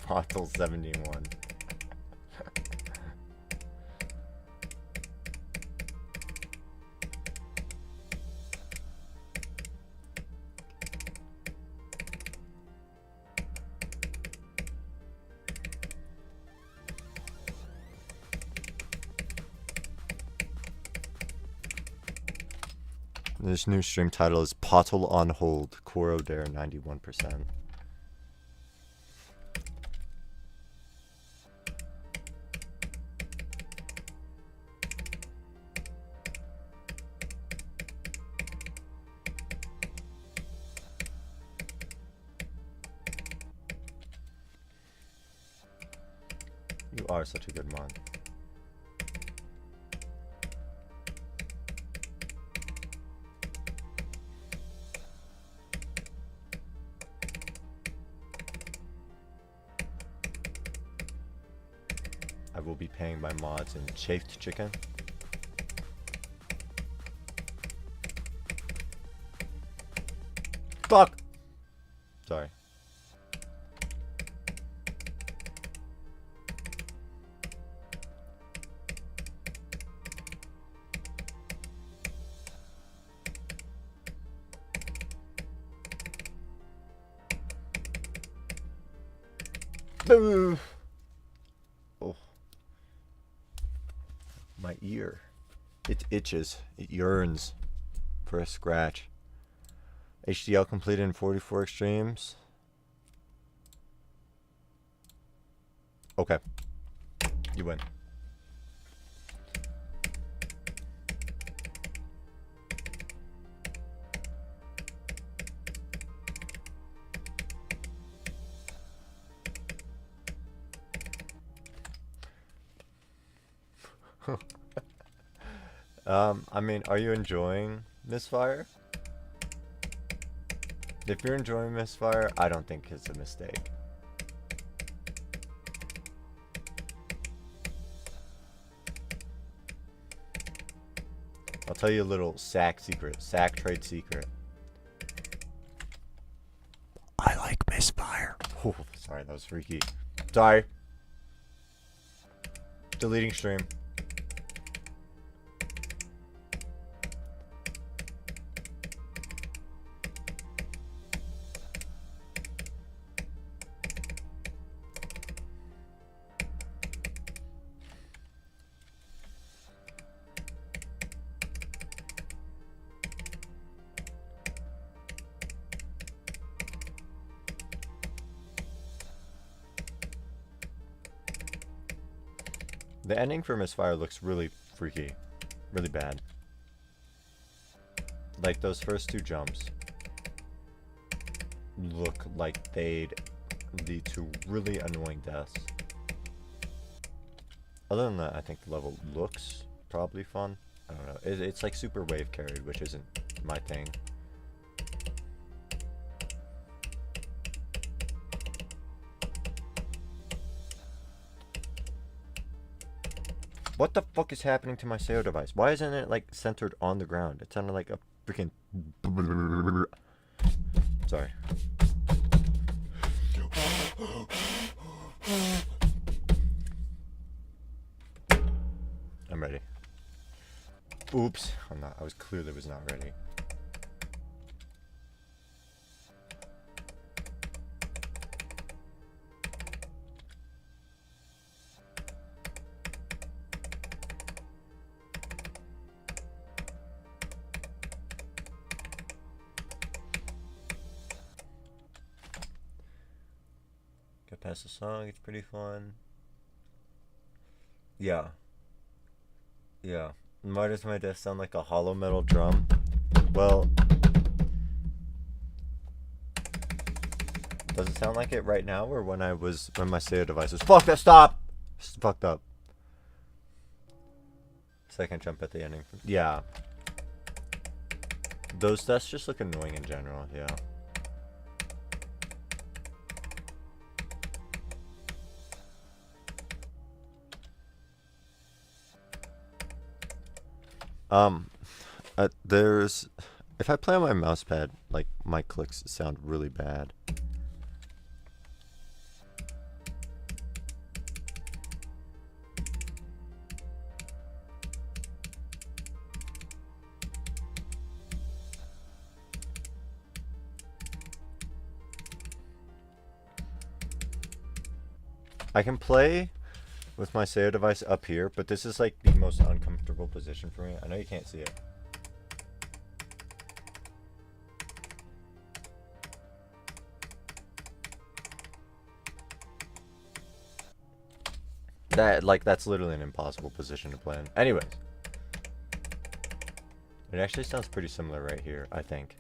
[SPEAKER 1] Potal 71. This new stream title is Potal on Hold, Corrodere 91%. You are such a good mod. I will be paying my mods in chafed chicken. Fuck! Sorry. Boo! Oh. My ear. It itches. It yearns for a scratch. HDL completed in 44 extremes. Okay. You win. I mean, are you enjoying Misfire? If you're enjoying Misfire, I don't think it's a mistake. I'll tell you a little sack secret, sack trade secret. I like Misfire. Oh, sorry, that was freaky. Sorry. Deleting stream. The ending for Misfire looks really freaky. Really bad. Like, those first two jumps look like they'd lead to really annoying deaths. Other than that, I think the level looks probably fun. I don't know. It's like super wave carried, which isn't my thing. What the fuck is happening to my SEO device? Why isn't it like centered on the ground? It sounded like a freaking... Sorry. I'm ready. Oops. I'm not. I clearly was not ready. Past the song, it's pretty fun. Yeah. Why does my death sound like a hollow metal drum? Well, does it sound like it right now or when my SEO device was fuck that stop? It's fucked up. Second jump at the ending. Yeah. Those deaths just look annoying in general, yeah. If I play on my mouse pad, like, my clicks sound really bad. I can play with my SEO device up here, but this is like the most uncomfortable position for me. I know you can't see it. That's literally an impossible position to play in. Anyways. It actually sounds pretty similar right here, I think.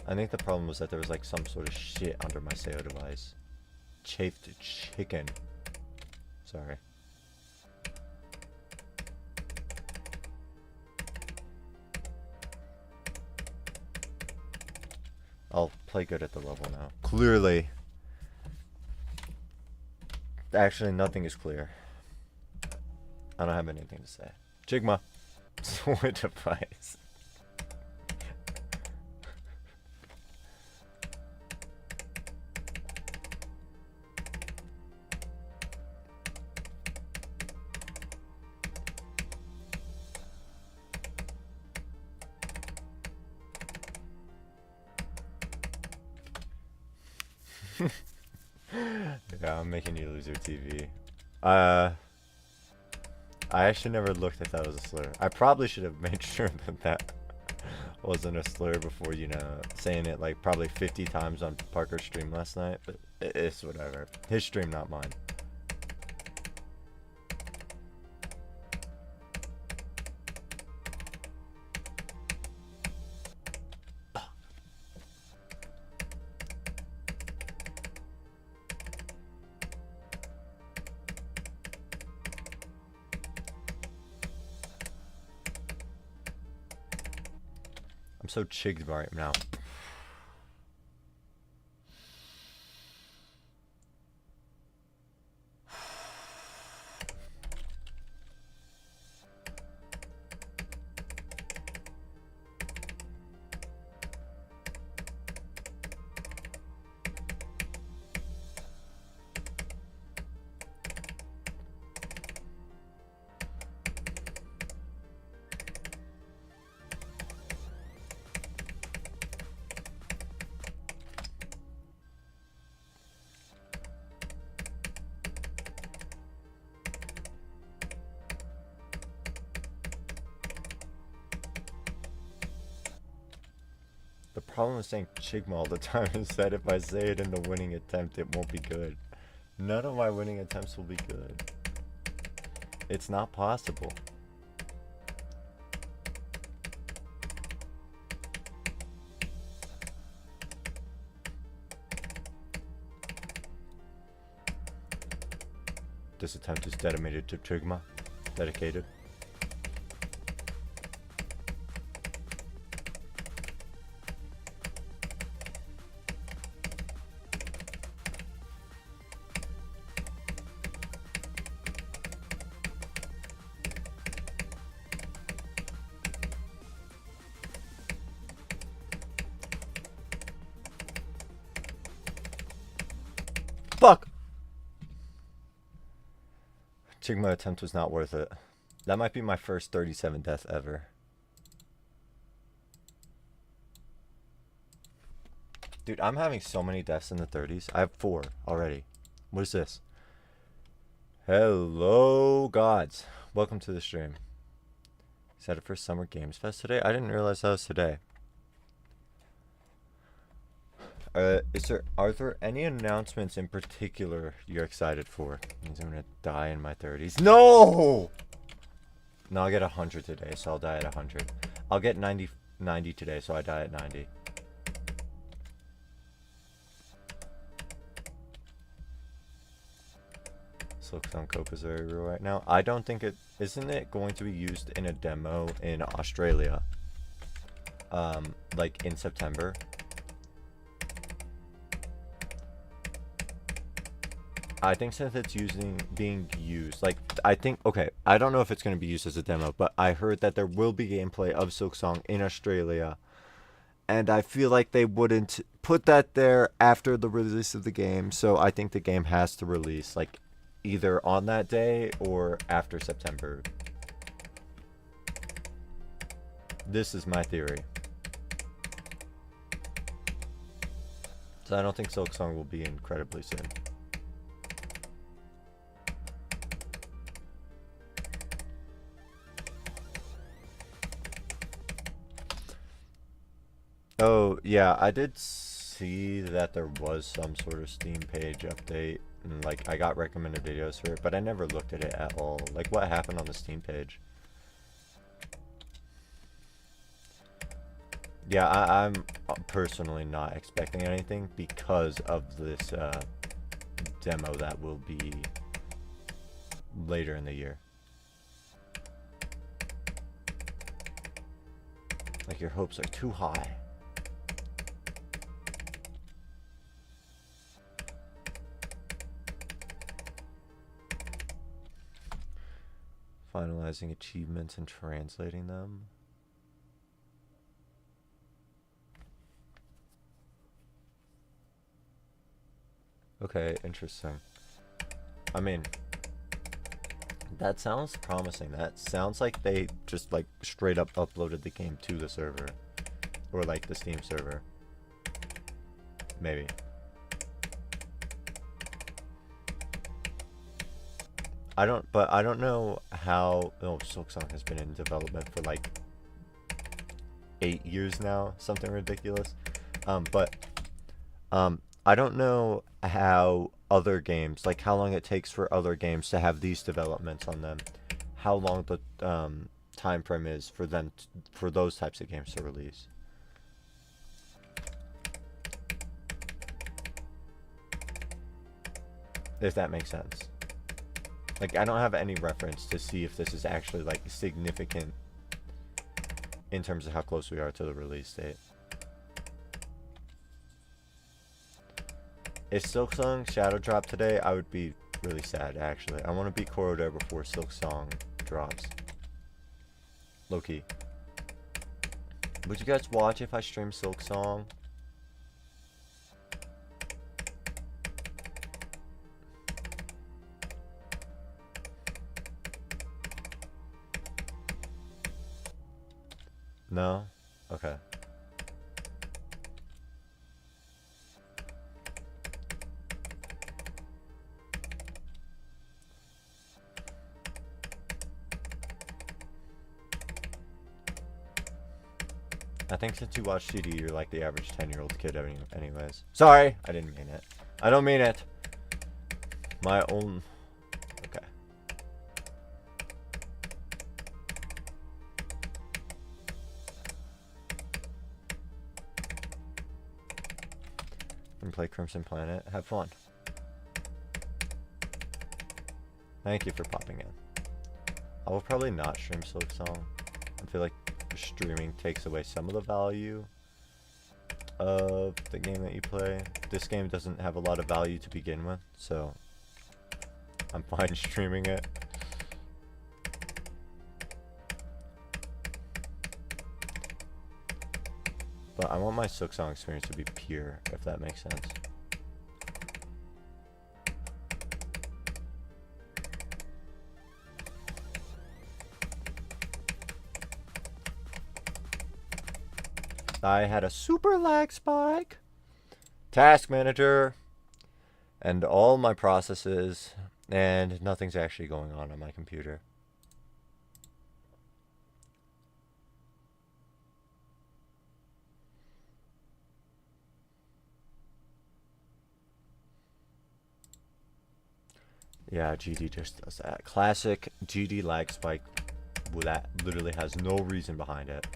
[SPEAKER 1] I think the problem was that there was like some sort of shit under my SEO device. Chafed chicken. Sorry. I'll play good at the level now. Clearly. Actually, nothing is clear. I don't have anything to say. Jigma. Sword device. Yeah, I'm making you lose your TV. I actually never looked if that was a slur. I probably should have made sure that that wasn't a slur before, you know, saying it like probably 50 times on Parker's stream last night, but it's whatever. His stream, not mine. I'm so chigged right now. The problem with saying Chigma all the time is that if I say it in the winning attempt, it won't be good. None of my winning attempts will be good. It's not possible. This attempt is dedicated to Chigma. Dedicated. Fuck! Chigma attempt was not worth it. That might be my first 37 death ever. Dude, I'm having so many deaths in the 30s. I have 4 already. What is this? Hello, gods. Welcome to the stream. Excited for Summer Games Fest today? I didn't realize that was today. Are there any announcements in particular you're excited for? Means I'm gonna die in my 30s. No! No, I'll get 100 today, so I'll die at 100. I'll get 90 today, so I die at 90. Silksong Cope is very real right now. I don't think it... Isn't it going to be used in a demo in Australia? Like in September? I think since it's being used, like, I think, okay, I don't know if it's going to be used as a demo, but I heard that there will be gameplay of Silksong in Australia, and I feel like they wouldn't put that there after the release of the game, so I think the game has to release, like, either on that day or after September. This is my theory. So I don't think Silksong will be incredibly soon. Oh, yeah, I did see that there was some sort of Steam page update, and, like, I got recommended videos for it, but I never looked at it at all. Like, what happened on the Steam page? Yeah, I'm personally not expecting anything because of this demo that will be later in the year. Like, your hopes are too high. Finalizing achievements and translating them. Okay, interesting. I mean, that sounds promising. That sounds like they just, like, straight up uploaded the game to the server. Or, like, the Steam server. Maybe. I don't know how... Oh, Silksong has been in development for, like, 8 years now. Something ridiculous. I don't know how other games, like how long it takes for other games to have these developments on them. How long the time frame is for them, for those types of games to release. If that makes sense. Like, I don't have any reference to see if this is actually, like, significant in terms of how close we are to the release date. If Silksong Shadow dropped today, I would be really sad, actually. I want to beat Corrodere before Silksong drops. Low-key. Would you guys watch if I stream Silksong? No? Okay. I think since you watch CD, you're like the average 10-year-old kid anyways. Sorry! I didn't mean it. I don't mean it. My own... Okay. And play Crimson Planet. Have fun. Thank you for popping in. I will probably not stream Silksong. I feel like streaming takes away some of the value of the game that you play. This game doesn't have a lot of value to begin with, so I'm fine streaming it. But I want my Silksong experience to be pure, if that makes sense. I had a super lag spike, task manager, and all my processes, and nothing's actually going on my computer. Yeah, GD just does that. Classic GD lag spike that literally has no reason behind it.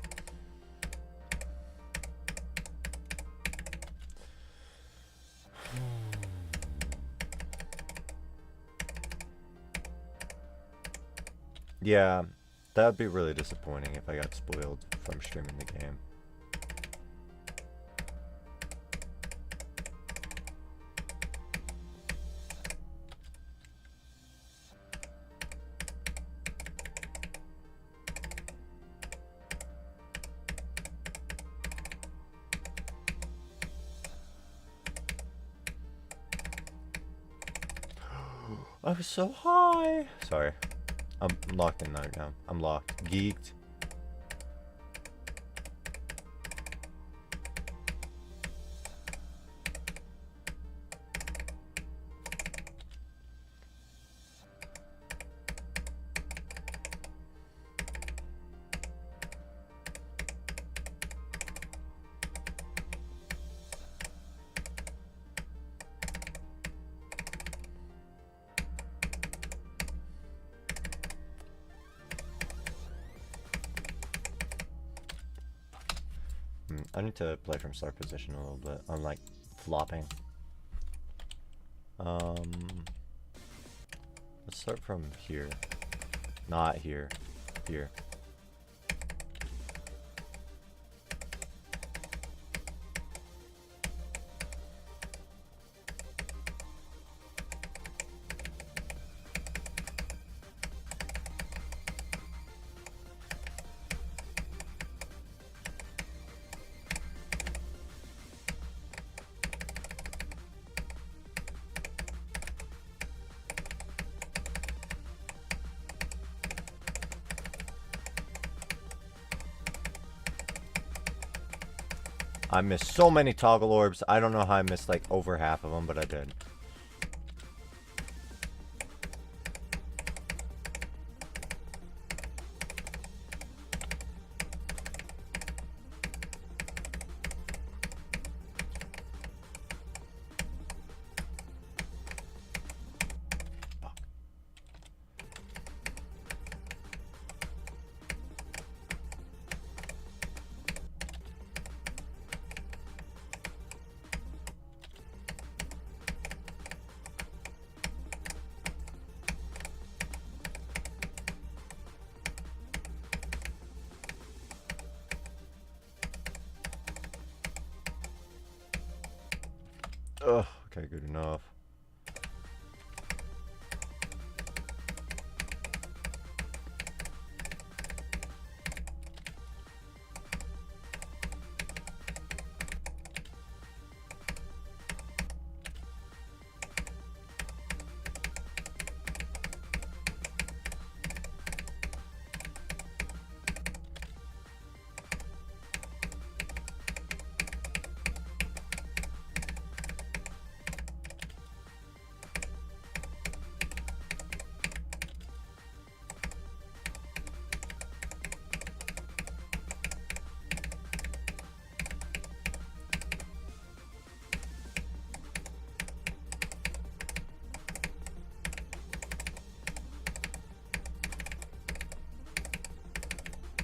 [SPEAKER 1] Yeah, that would be really disappointing if I got spoiled from streaming the game. I was so high. Sorry. I'm locked in right now. I'm locked. Geeked. I need to play from start position a little bit. I'm like flopping. Let's start from here. Not here. Here. I missed so many toggle orbs. I don't know how I missed like over half of them, but I did. Okay, good enough.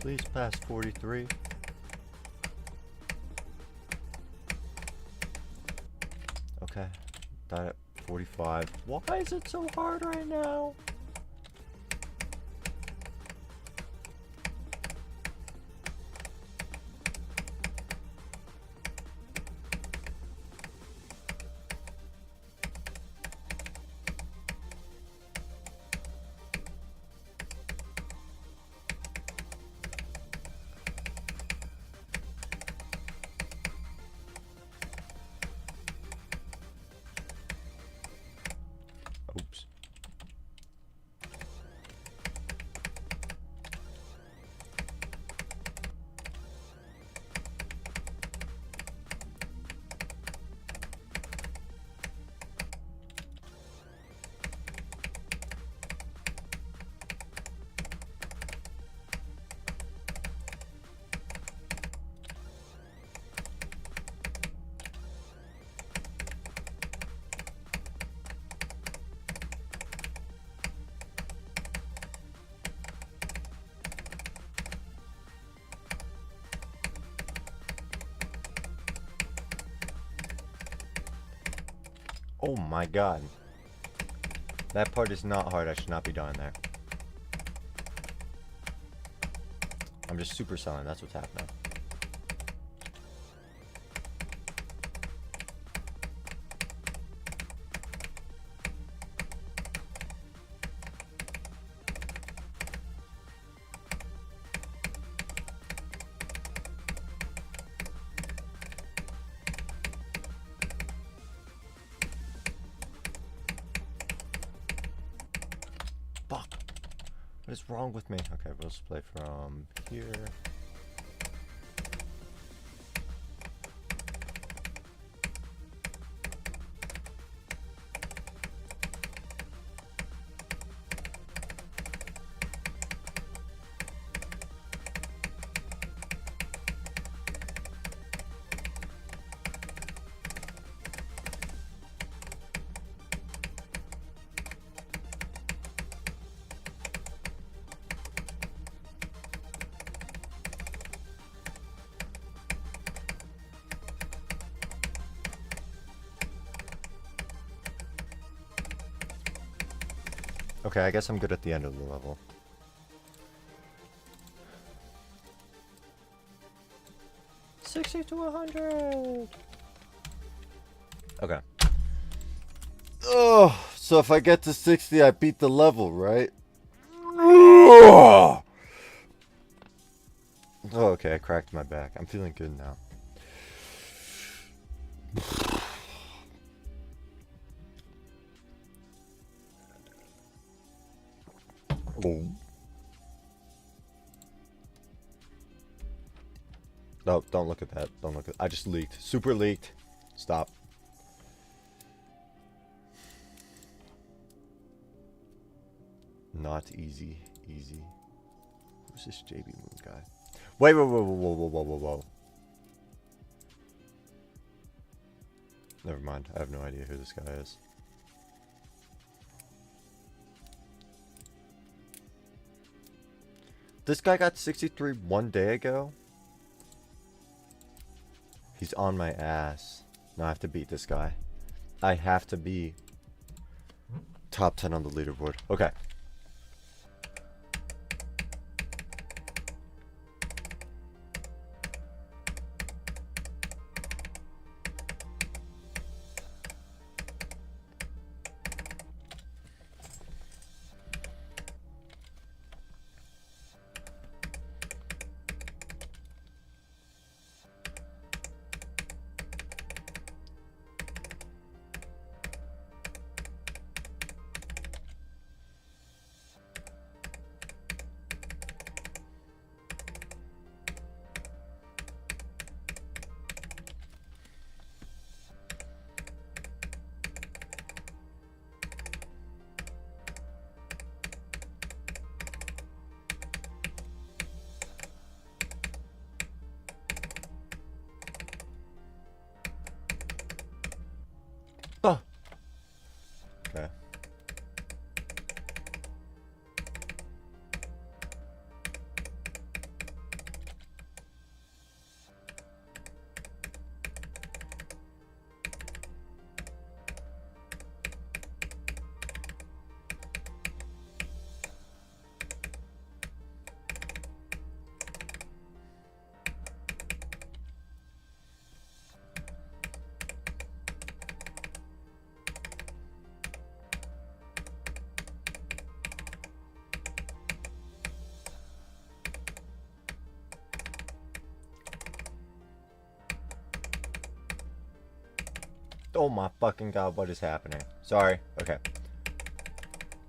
[SPEAKER 1] Please pass 43. Okay, died at 45. Why is it so hard right now? Oops. Oh my god. That part is not hard. I should not be dying there. I'm just super selling. That's what's happening. Fuck. What is wrong with me? Okay, we'll just play from here. Okay, I guess I'm good at the end of the level. $60 to 100. Okay. Oh, so if I get to 60, I beat the level, right? Oh, okay, I cracked my back. I'm feeling good now. Oh. No, don't look at that. Don't look at. I just leaked. Super leaked. Stop. Not easy. Easy. Who's this JB Moon guy? Wait, whoa, whoa, whoa, whoa, whoa, whoa, whoa, whoa. Never mind. I have no idea who this guy is. This guy got 63 one day ago. He's on my ass. Now I have to beat this guy. I have to be top 10 on the leaderboard. Okay. Oh my fucking god, what is happening? Sorry. Okay.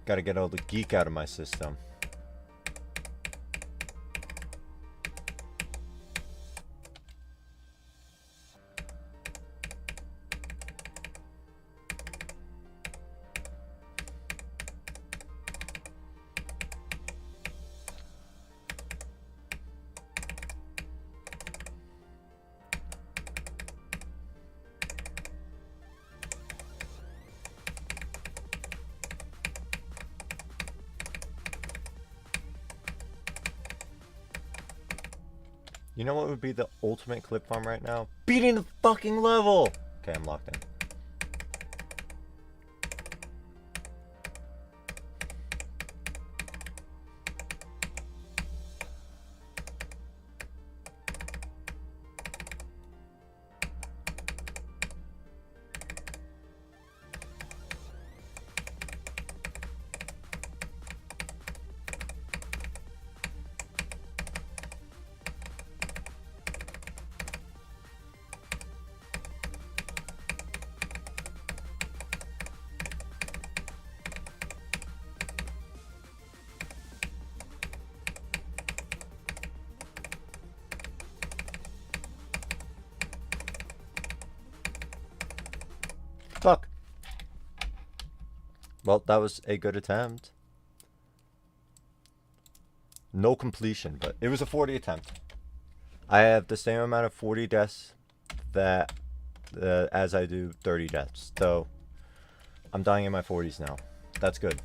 [SPEAKER 1] Gotta get all the geek out of my system. You know what would be the ultimate clip farm right now? Beating the fucking level! Okay, I'm locked in. Fuck. Well, that was a good attempt. No completion, but it was a 40 attempt. I have the same amount of 40 deaths that as I do 30 deaths. So I'm dying in my 40s now. That's good.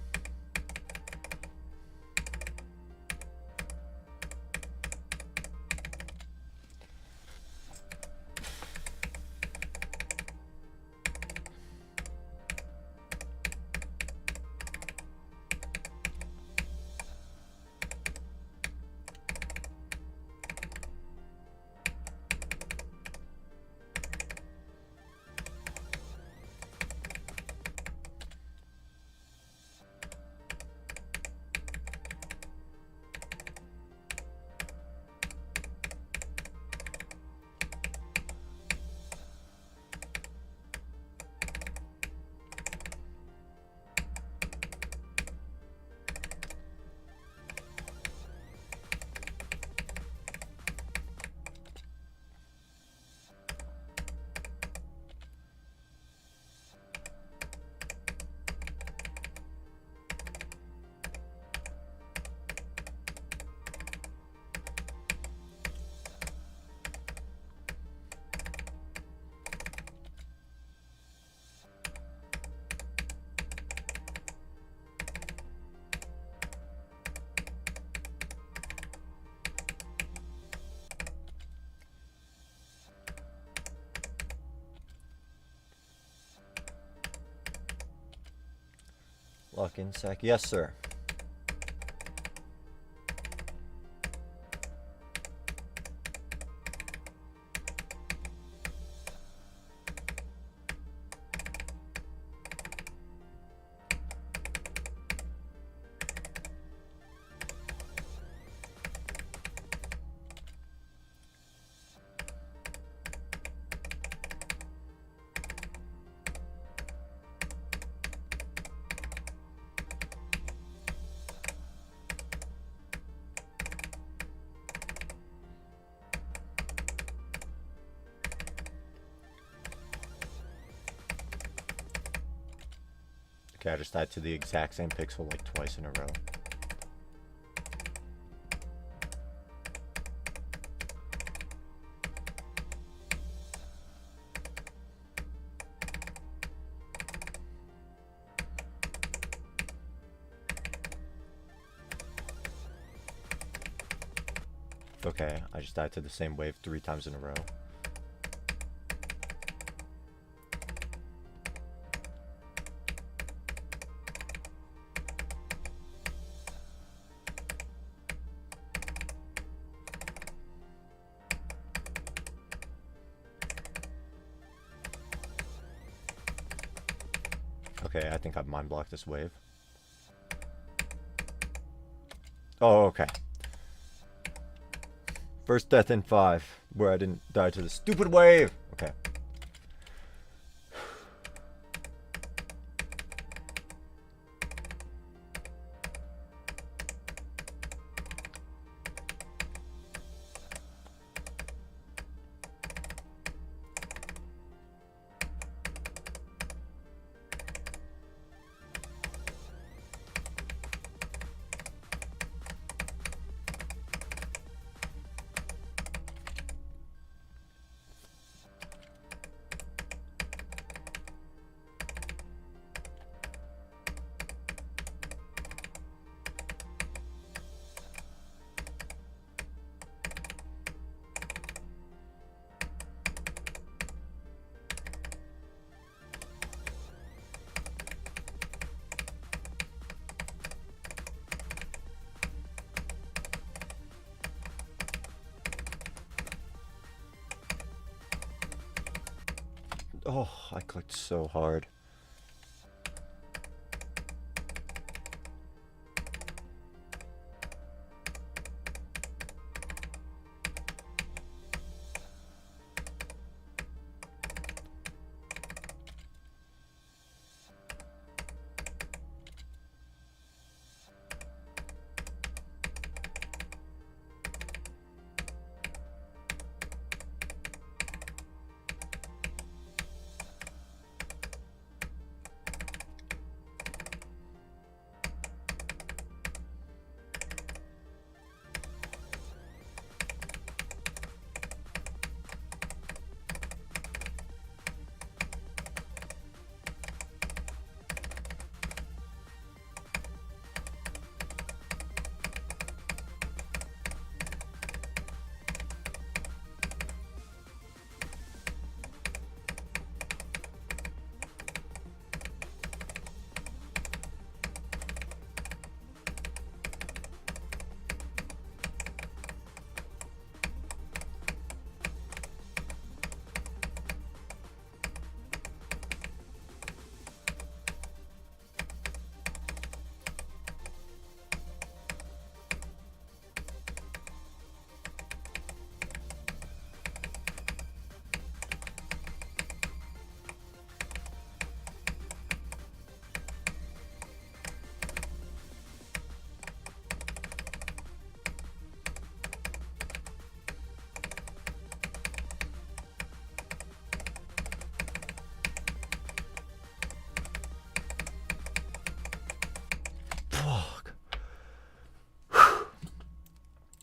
[SPEAKER 1] Lock in sec. Yes, sir. Okay, I just died to the exact same pixel like twice in a row. Okay, I just died to the same wave 3 times in a row. Okay, I think I've mind blocked this wave. Oh, okay. First death in 5, where I didn't die to the stupid wave. Okay. Oh, I clicked so hard.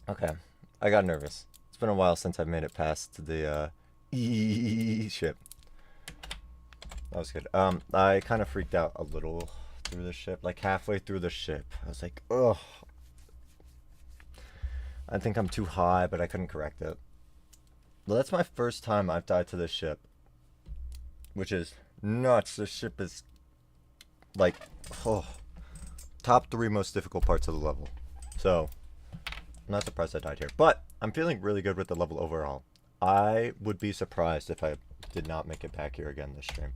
[SPEAKER 1] Okay, I got nervous. It's been a while since I've made it past the ship. That was good. I kind of freaked out a little through the ship, like halfway through the ship. I was like, ugh. I think I'm too high, but I couldn't correct it. Well, that's my first time I've died to this ship, which is nuts. This ship is like, oh, top 3 most difficult parts of the level. So, I'm not surprised I died here, but I'm feeling really good with the level overall. I would be surprised if I did not make it back here again this stream.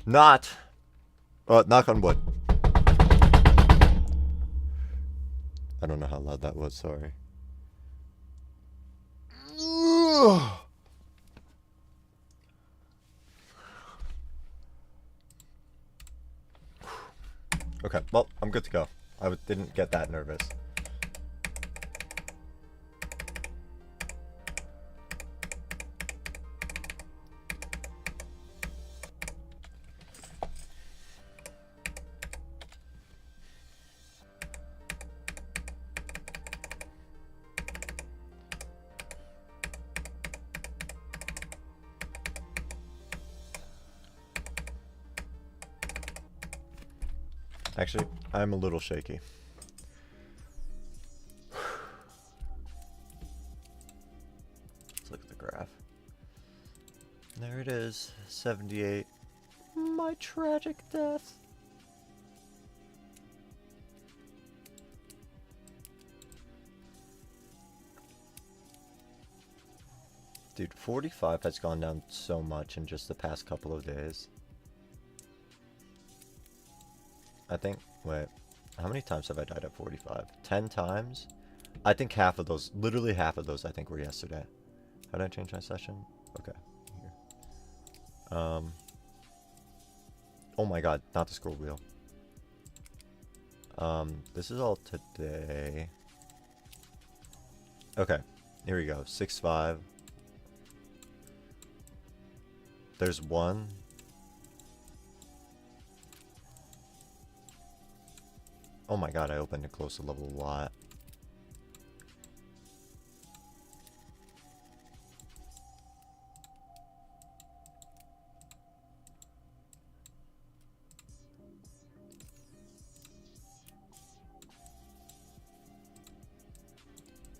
[SPEAKER 1] Knock on wood. I don't know how loud that was, sorry. Okay, well, I'm good to go. I didn't get that nervous. Actually, I'm a little shaky. Let's look at the graph. There it is, 78. My tragic death. Dude, 45 has gone down so much in just the past couple of days. I think, wait, how many times have I died at 45? 10 times? I think half of those, literally half of those, I think were yesterday. How did I change my session? Okay, here. Oh my god, not the scroll wheel. This is all today. Okay, here we go, 6-5. There's 1. Oh my god, I opened and closed the level a lot.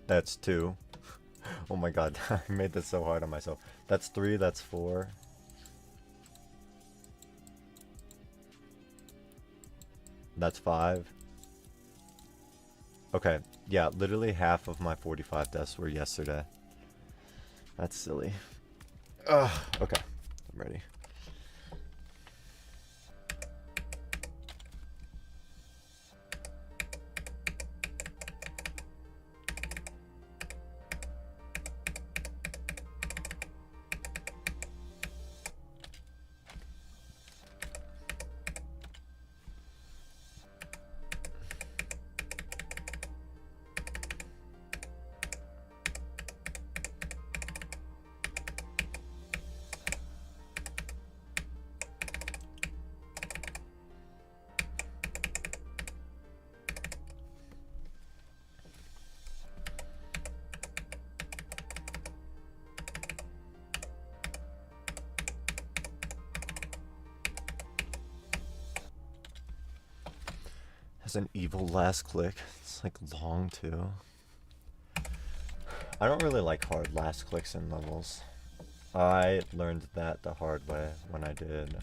[SPEAKER 1] That's 2. Oh my god, I made this so hard on myself. That's 3, that's 4. That's 5. Okay, yeah, literally half of my 45 deaths were yesterday. That's silly. Ugh, okay, I'm ready. Has an evil last click. It's like long too. I don't really like hard last clicks in levels. I learned that the hard way when I did,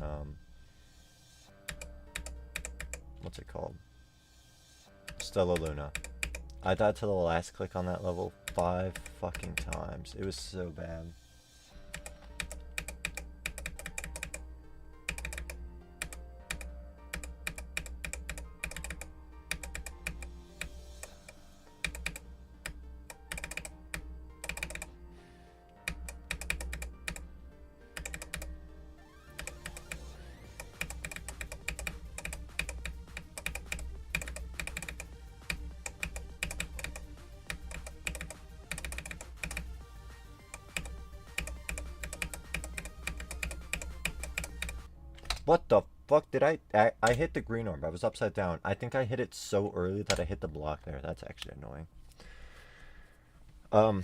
[SPEAKER 1] what's it called? Stella Luna. I died to the last click on that level 5 fucking times. It was so bad. What the fuck did I hit the green orb. I was upside down. I think I hit it so early that I hit the block there. That's actually annoying.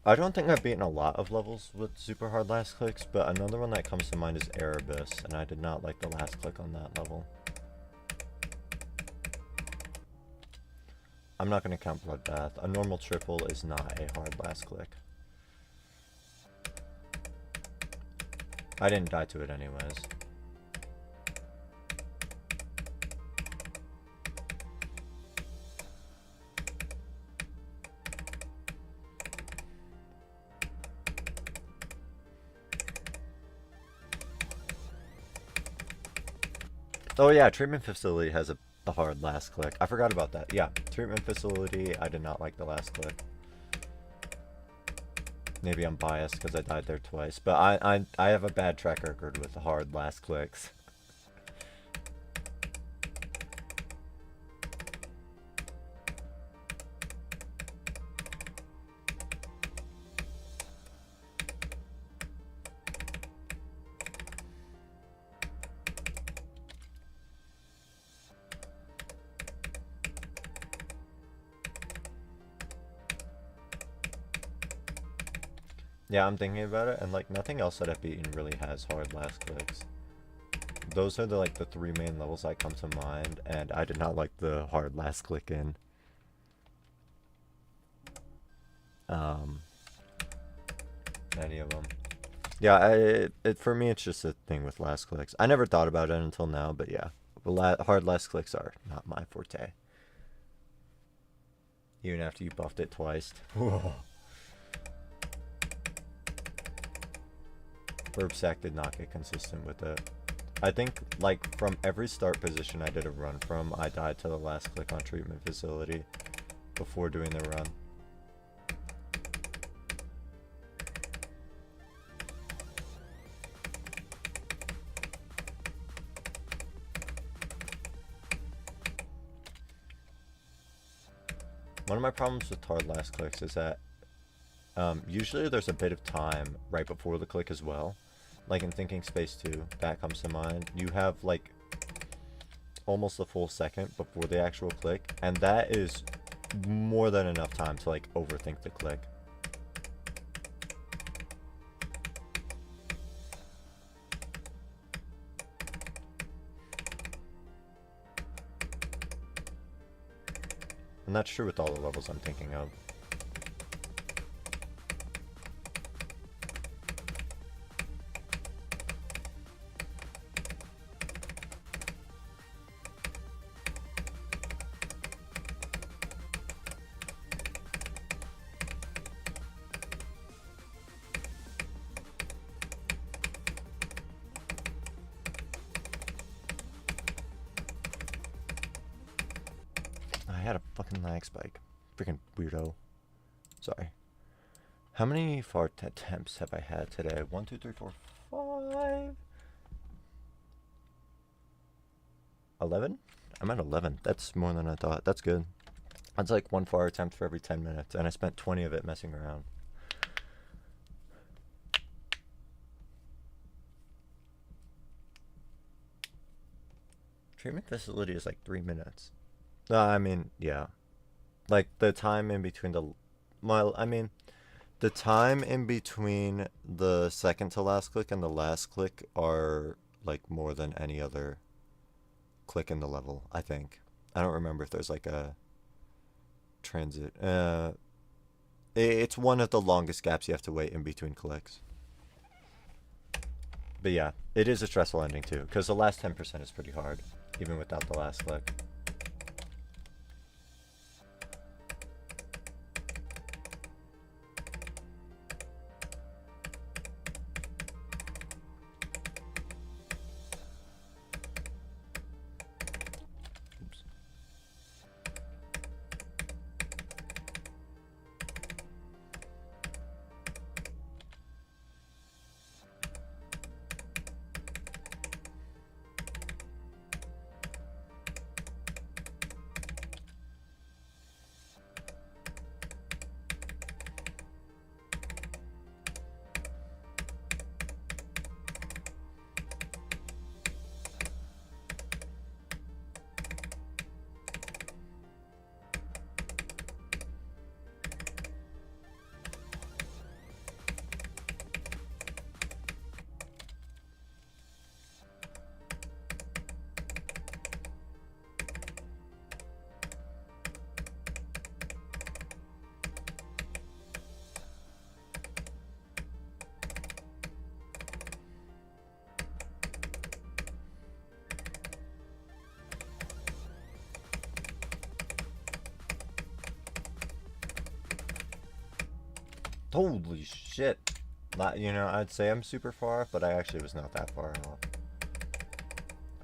[SPEAKER 1] I don't think I've beaten a lot of levels with super hard last clicks, but another one that comes to mind is Erebus, and I did not like the last click on that level. I'm not going to count Bloodbath. A normal triple is not a hard last click. I didn't die to it anyways. Oh yeah, treatment facility has a hard last click. I forgot about that. Yeah, treatment facility, I did not like the last click. Maybe I'm biased because I died there twice, but I have a bad track record with the hard last clicks. Yeah, I'm thinking about it, and like nothing else that I've beaten really has hard last clicks. Those are the 3 main levels that come to mind, and I did not like the hard last click in any of them. Yeah, for me it's just a thing with last clicks. I never thought about it until now, but yeah, hard last clicks are not my forte. Even after you buffed it twice. Burbsack did not get consistent with it. I think, like, from every start position I did a run from, I died to the last click on treatment facility before doing the run. One of my problems with hard last clicks is that usually there's a bit of time right before the click as well. Like in Thinking Space 2, that comes to mind. You have like almost a full second before the actual click, and that is more than enough time to like overthink the click. And that's true with all the levels I'm thinking of. I had a fucking lag spike. Freaking weirdo. Sorry. How many fart attempts have I had today? 1, 2, 3, 4, 5. 11? I'm at 11. That's more than I thought. That's good. That's like 1 fart attempt for every 10 minutes, and I spent 20 of it messing around. Treatment facility is like 3 minutes. I mean, yeah. Like, the time in between the... Well, I mean, the time in between the second to last click and the last click are, like, more than any other click in the level, I think. I don't remember if there's like a transit. It's one of the longest gaps you have to wait in between clicks. But yeah, it is a stressful ending too, because the last 10% is pretty hard, even without the last click. Holy shit. You know, I'd say I'm super far off, but I actually was not that far off.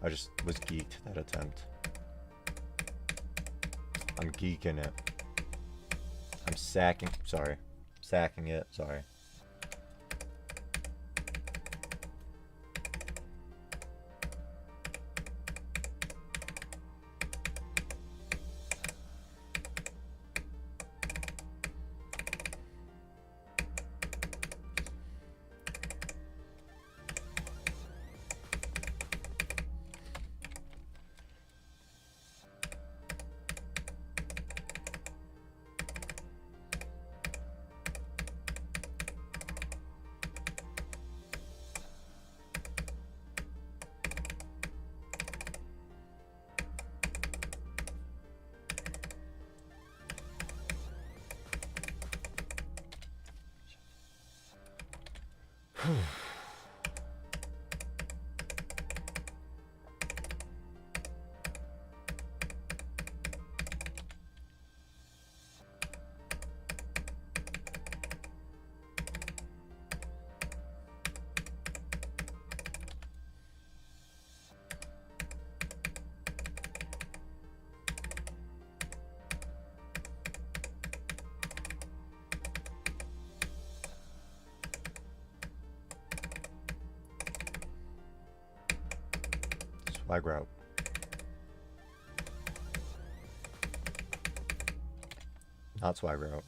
[SPEAKER 1] I just was geeked that attempt. I'm geeking it. I'm sacking it, sorry. Swag route. Not swag route.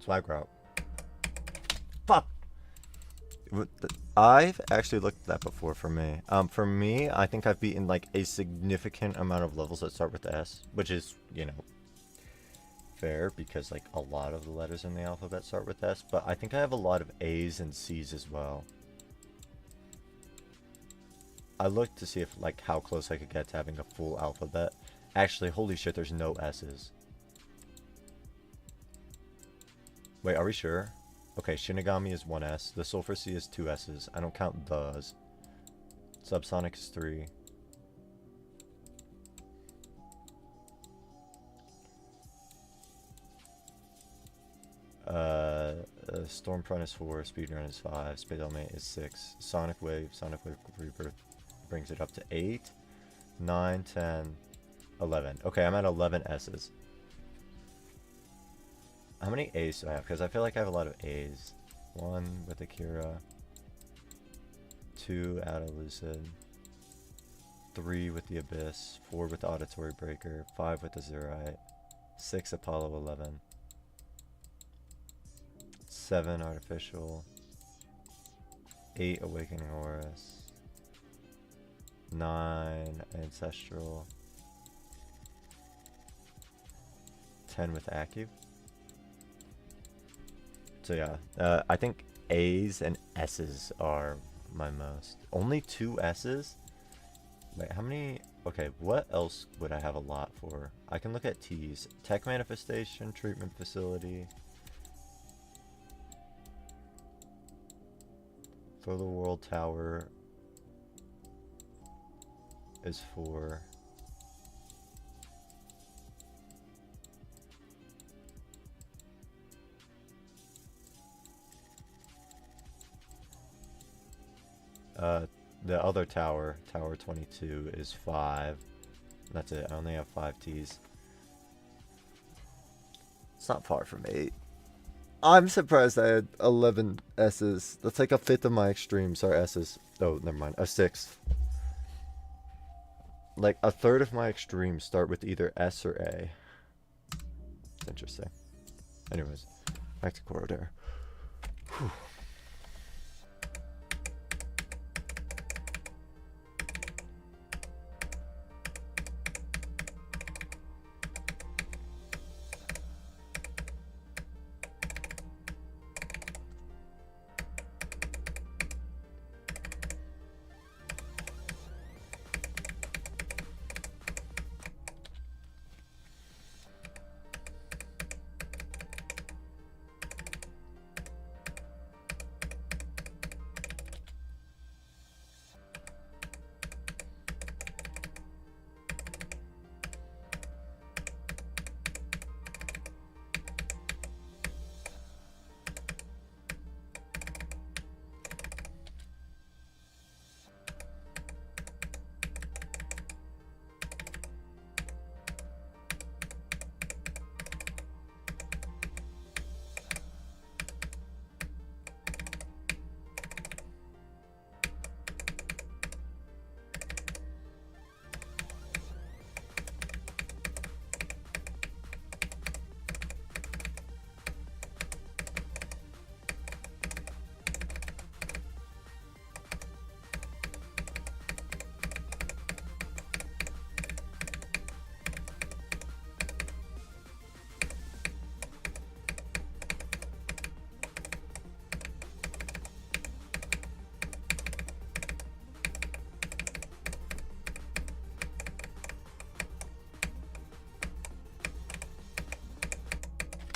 [SPEAKER 1] Swag route. Fuck! I've actually looked at that before for me. For me, I think I've beaten like a significant amount of levels that start with S, which is, you know, fair because like a lot of the letters in the alphabet start with S, but I think I have a lot of A's and C's as well. I looked to see if like how close I could get to having a full alphabet. Actually, holy shit, there's no S's. Wait, are we sure? Okay, Shinigami is 1 S. The Sulfur Sea is 2 S's. I don't count those. Subsonic is 3. Stormfront is 4. Speedrun is 5. Space Element is 6. Sonic Wave Rebirth brings it up to 8, 9, 10, 11. Okay, I'm at 11 S's. How many A's do I have? Because I feel like I have a lot of A's. 1 with Akira. 2 out of Lucid. 3 with the Abyss. 4 with the Auditory Breaker. 5 with the Zerite. 6 Apollo 11. 7 artificial, 8 awakening auras, 9 ancestral, 10 with Acu. So yeah, I think A's and S's are my most. Only 2 S's? Wait, how many? Okay, what else would I have a lot for? I can look at T's. Tech Manifestation, Treatment Facility. For the World Tower is 4. The other tower, Tower 22, is 5. That's it. I only have 5 T's. It's not far from 8. I'm surprised I had 11 S's. That's like a fifth of my extremes are S's. Oh, never mind. A sixth. Like a third of my extremes start with either S or A. It's interesting. Anyways, back to Corrodere. Whew.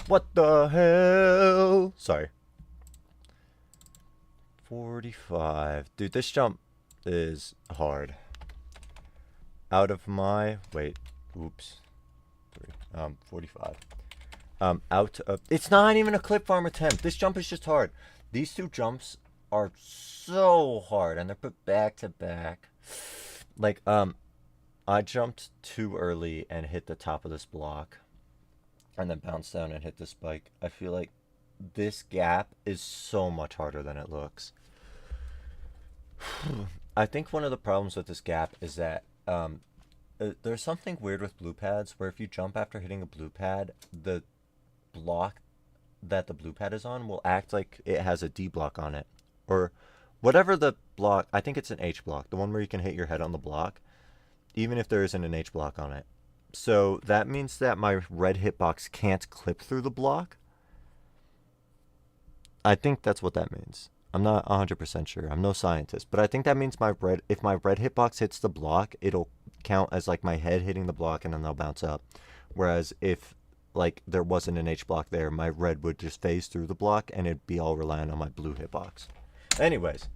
[SPEAKER 1] What the hell? Sorry. 45. Dude, this jump is hard. Out of my... Wait. Oops. 45. Out of... It's not even a clip farm attempt. This jump is just hard. These 2 jumps are so hard. And they're put back to back. Like, I jumped too early and hit the top of this block. And then bounce down and hit the spike. I feel like this gap is so much harder than it looks. I think one of the problems with this gap is that there's something weird with blue pads where if you jump after hitting a blue pad, the block that the blue pad is on will act like it has a D block on it. Or whatever the block, I think it's an H block, the one where you can hit your head on the block, even if there isn't an H block on it. So that means that my red hitbox can't clip through the block. I think that's what that means. I'm not 100% sure. I'm no scientist. But I think that means if my red hitbox hits the block, it'll count as like my head hitting the block and then they'll bounce up. Whereas if like there wasn't an H block there, my red would just phase through the block and it'd be all reliant on my blue hitbox. Anyways.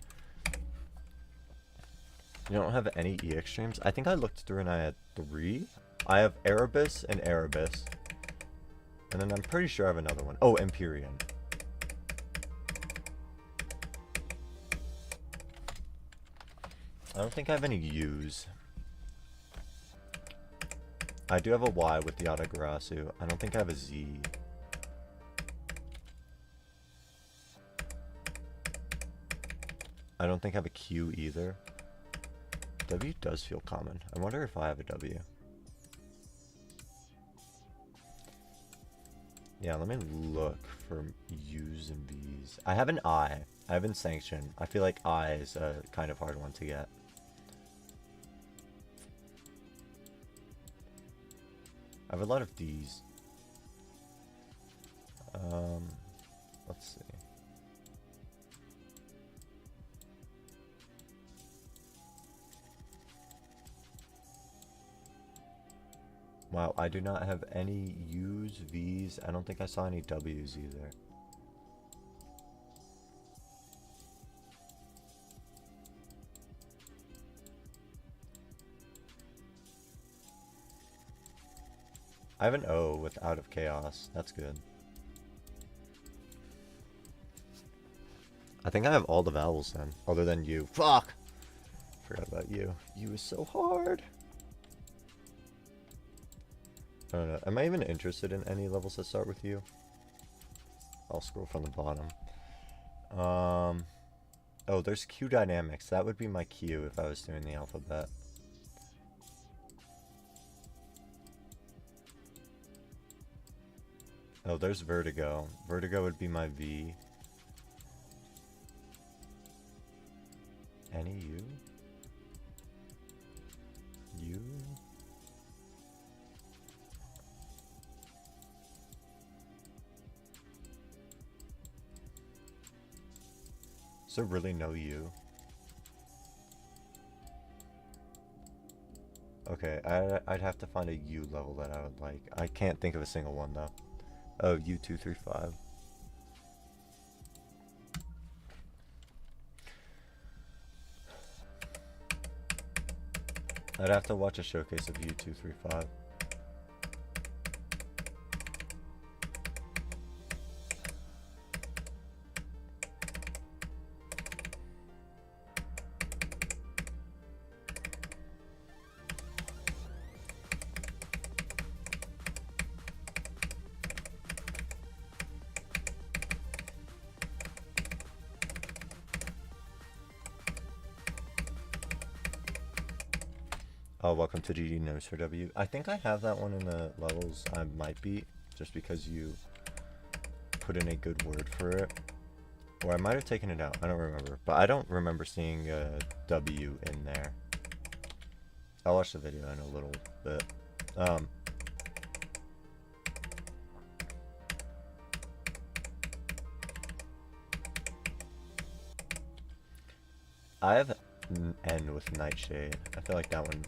[SPEAKER 1] You don't have any E extremes? I think I looked through and I had 3. I have Erebus and Erebus. And then I'm pretty sure I have another one. Oh, Empyrean. I don't think I have any U's. I do have a Y with the Atagarasu. I don't think I have a Z. I don't think I have a Q either. W does feel common. I wonder if I have a W. Yeah, let me look for U's and V's. I have an I. I have an sanction. I feel like I is a kind of hard one to get. I have a lot of D's. Let's see. Wow, I do not have any U's, V's. I don't think I saw any W's either. I have an O with Out of Chaos. That's good. I think I have all the vowels then, other than U. Fuck! Forgot about U. U is so hard. I don't know. Am I even interested in any levels that start with U? I'll scroll from the bottom. Oh, there's Q dynamics. That would be my Q if I was doing the alphabet. Oh, there's Vertigo. Vertigo would be my V. Any U? U? Is there really no U? Okay, I'd have to find a U level that I would like. I can't think of a single one though. Oh, U235. I'd have to watch a showcase of U235. Oh, welcome to GG Knows for W. I think I have that one in the levels I might beat, just because you put in a good word for it. Or I might have taken it out, I don't remember. But I don't remember seeing a W in there. I'll watch the video in a little bit. I have an N with Nightshade. I feel like that one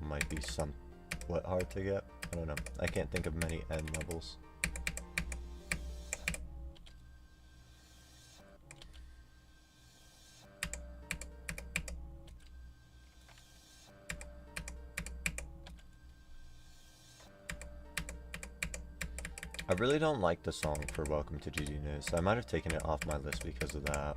[SPEAKER 1] might be somewhat hard to get. I don't know. I can't think of many N levels. I really don't like the song for Welcome to GG News. I might have taken it off my list because of that.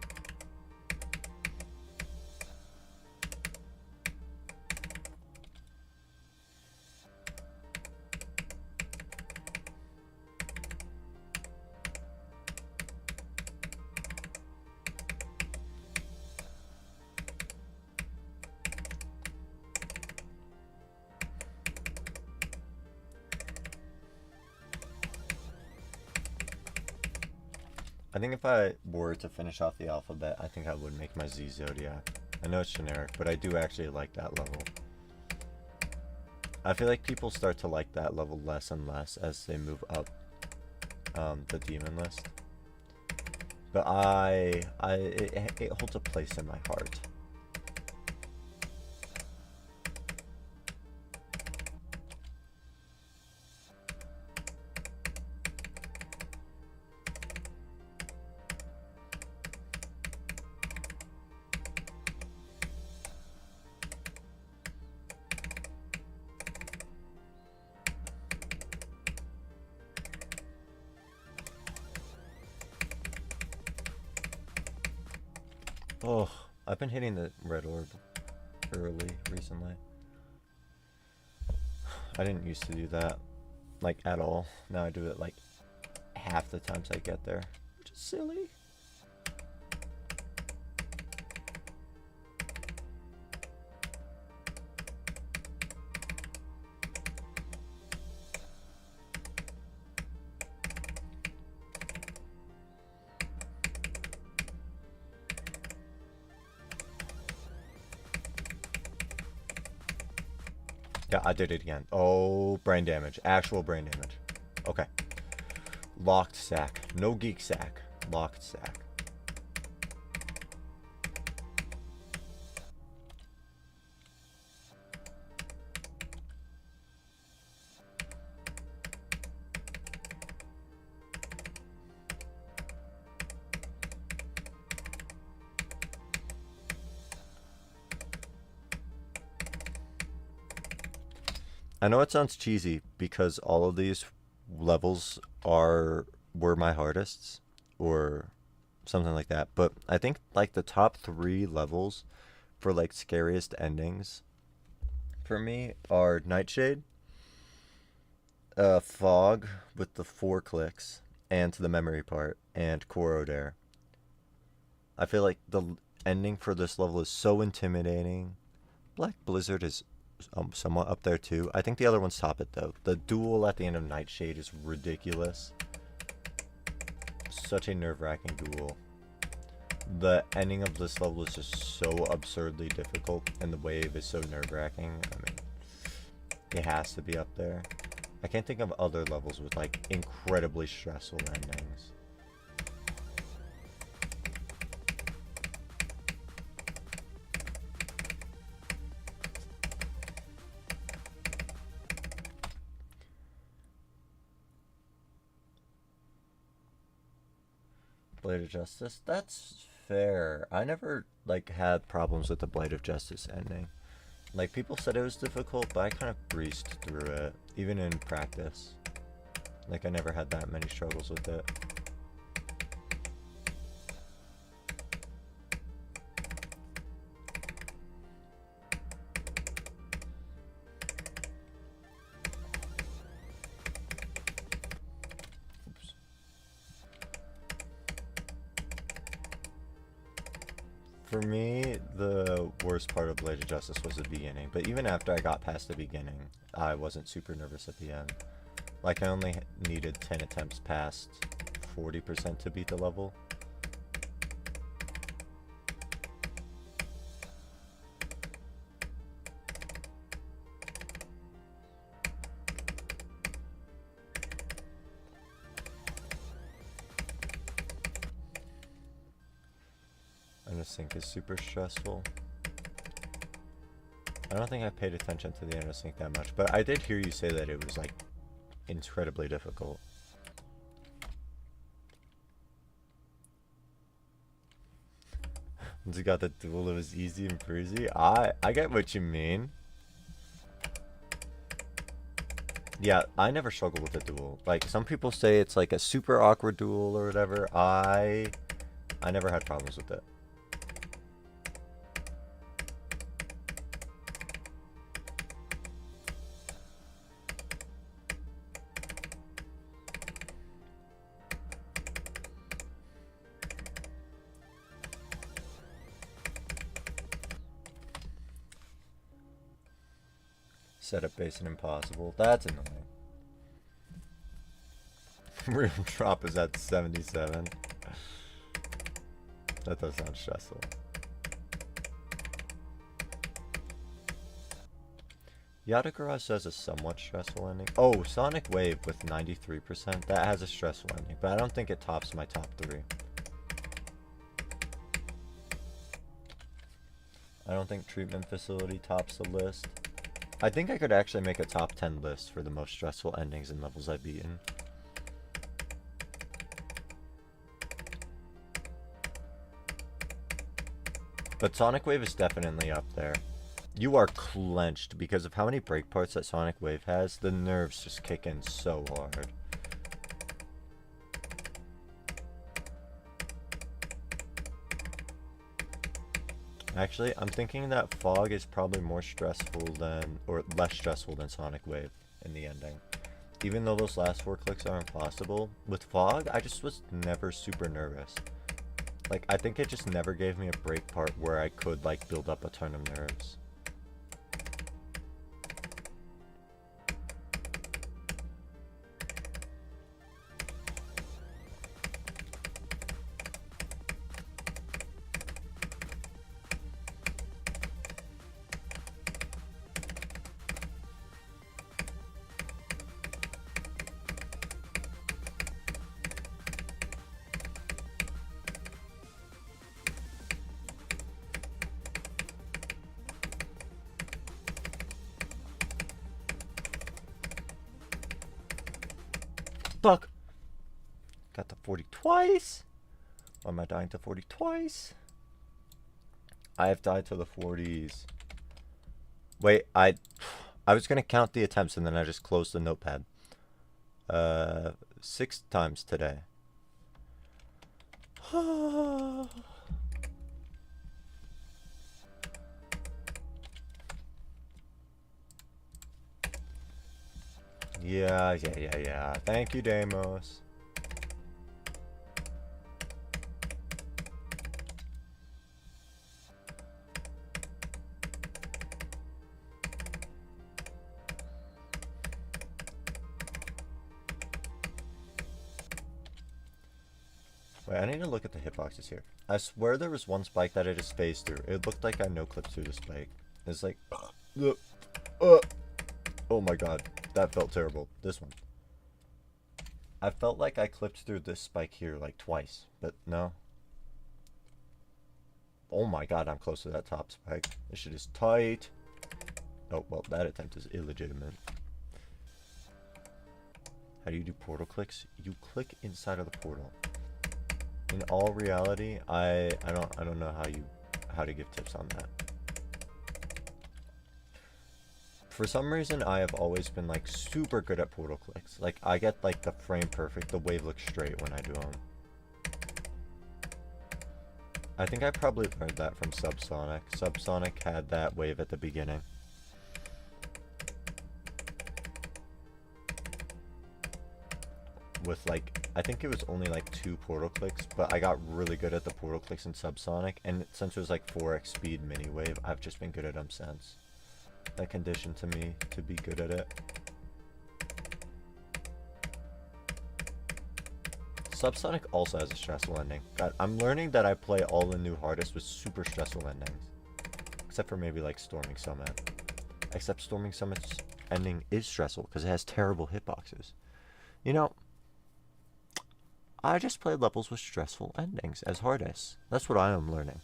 [SPEAKER 1] I think if I were to finish off the alphabet, I think I would make my Z Zodiac. I know it's generic, but I do actually like that level. I feel like people start to like that level less and less as they move up the demon list. But it holds a place in my heart. Oh, I've been hitting the red orb early recently. I didn't used to do that, like, at all. Now I do it, like, half the times I get there, which is silly. Yeah, I did it again. Oh, brain damage. Actual brain damage. Okay. Locked sack. No geek sack. Locked sack. I know it sounds cheesy because all of these levels were my hardest or something like that, but I think like the top 3 levels for like scariest endings for me are Nightshade, Fog with the 4 clicks and to the memory part, and Corrodere. I feel like the ending for this level is so intimidating. Black Blizzard is somewhat up there too. I think the other ones top it though. The duel at the end of Nightshade is ridiculous. Such a nerve-wracking duel. The ending of this level is just so absurdly difficult, and the wave is so nerve-wracking. I mean, it has to be up there. I can't think of other levels with like incredibly stressful endings. Blade of Justice? That's fair. I never like had problems with the Blade of Justice ending. Like people said it was difficult, but I kind of breezed through it, even in practice. Like I never had that many struggles with it. For me, the worst part of Blade of Justice was the beginning, but even after I got past the beginning, I wasn't super nervous at the end. Like, I only needed 10 attempts past 40% to beat the level. Sync is super stressful. I don't think I paid attention to the sync that much, but I did hear you say that it was like incredibly difficult. Once you got the duel, it was easy and breezy. I get what you mean. Yeah, I never struggled with the duel. Like some people say it's like a super awkward duel or whatever. I never had problems with it. Setup base and impossible. That's annoying. Real drop is at 77. That does sound stressful. Yada Garage has a somewhat stressful ending. Oh, Sonic Wave with 93%. That has a stressful ending, but I don't think it tops my top 3. I don't think Treatment Facility tops the list. I think I could actually make a top 10 list for the most stressful endings and levels I've beaten. But Sonic Wave is definitely up there. You are clenched because of how many break parts that Sonic Wave has. The nerves just kick in so hard. Actually, I'm thinking that Fog is probably more stressful than, or less stressful than Sonic Wave in the ending. Even though those last 4 clicks are impossible, with Fog, I just was never super nervous. Like, I think it just never gave me a break part where I could, like, build up a ton of nerves. 40 twice? Why am I dying to 40 twice? I have died to the 40s. Wait, I was gonna count the attempts and then I just closed the notepad. 6 times today. Yeah. Thank you, Deimos. Wait, I need to look at the hitboxes here. I swear there was one spike that I just phased through. It looked like I no-clipped through the spike. It's like... oh my god. That felt terrible. This one. I felt like I clipped through this spike here like twice. But no. Oh my god, I'm close to that top spike. This shit is tight. Oh, well, that attempt is illegitimate. How do you do portal clicks? You click inside of the portal. In all reality, I don't know how to give tips on that. For some reason, I have always been like super good at portal clicks. Like I get like the frame perfect, the wave looks straight when I do them. I think I probably learned that from Subsonic. Subsonic had that wave at the beginning. With like, I think it was only like 2 portal clicks, but I got really good at the portal clicks in Subsonic, and since it was like 4x speed mini wave, I've just been good at them since. That conditioned to me to be good at it. Subsonic also has a stressful ending. God, I'm learning that I play all the new hardest with super stressful endings. Except for maybe like Storming Summit. Except Storming Summit's ending is stressful because it has terrible hitboxes. You know, I just play levels with stressful endings as hardest. That's what I am learning.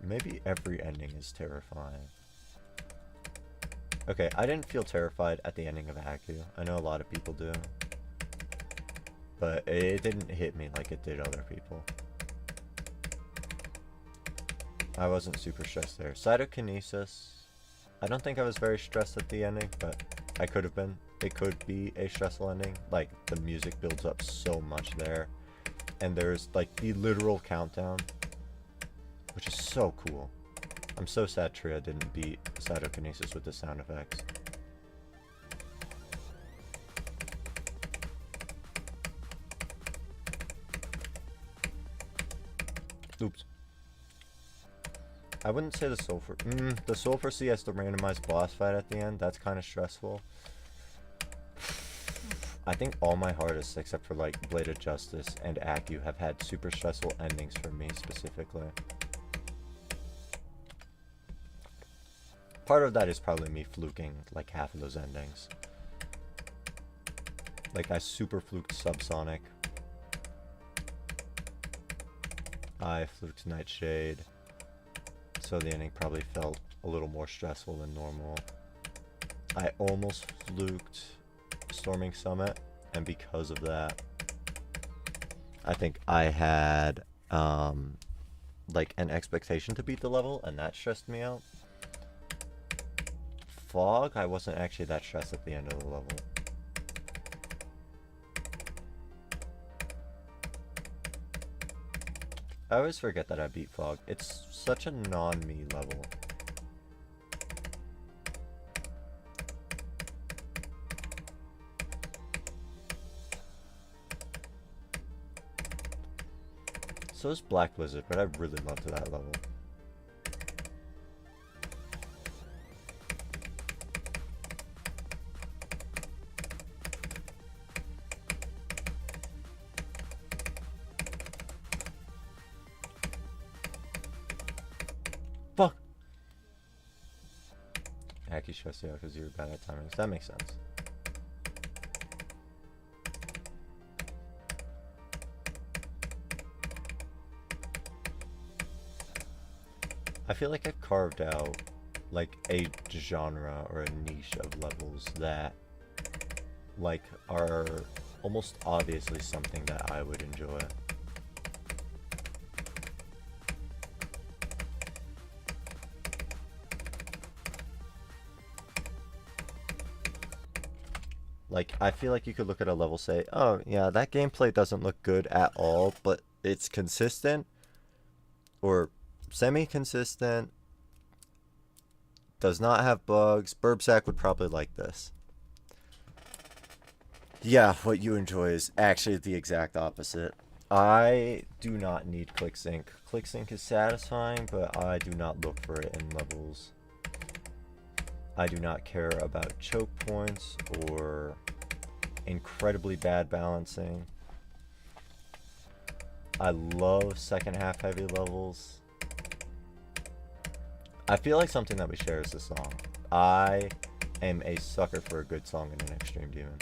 [SPEAKER 1] Maybe every ending is terrifying. Okay, I didn't feel terrified at the ending of Haku. I know a lot of people do. But it didn't hit me like it did other people. I wasn't super stressed there. Cytokinesis. I don't think I was very stressed at the ending, but I could have been. It could be a stressful ending. Like, the music builds up so much there. And there's, like, the literal countdown. Which is so cool. I'm so sad Tria didn't beat Cytokinesis with the sound effects. Oops. I wouldn't say the Sulfur... the Sulfur Sea has the randomized boss fight at the end. That's kind of stressful. I think all my hardest, except for like Blade of Justice and Acu, have had super stressful endings for me specifically. Part of that is probably me fluking like half of those endings. Like I super fluked Subsonic. I fluked Nightshade. So the ending probably felt a little more stressful than normal. I almost fluked Storming Summit, and because of that, I think I had like an expectation to beat the level, and that stressed me out. Fog, I wasn't actually that stressed at the end of the level. I always forget that I beat Fog. It's such a non-me level. So is Black Blizzard, but I really loved that level. Fuck. Mikey stressed you out because you were bad at timings. That makes sense. I feel like I've carved out like a genre or a niche of levels that like are almost obviously something that I would enjoy. Like, I feel like you could look at a level, say, oh, yeah, that gameplay doesn't look good at all, but it's consistent, or semi-consistent, does not have bugs. Burbsack would probably like this. Yeah, what you enjoy is actually the exact opposite. I do not need ClickSync. ClickSync is satisfying, but I do not look for it in levels. I do not care about choke points or incredibly bad balancing. I love second half heavy levels. I feel like something that we share is the song. I am a sucker for a good song in an Extreme Demon.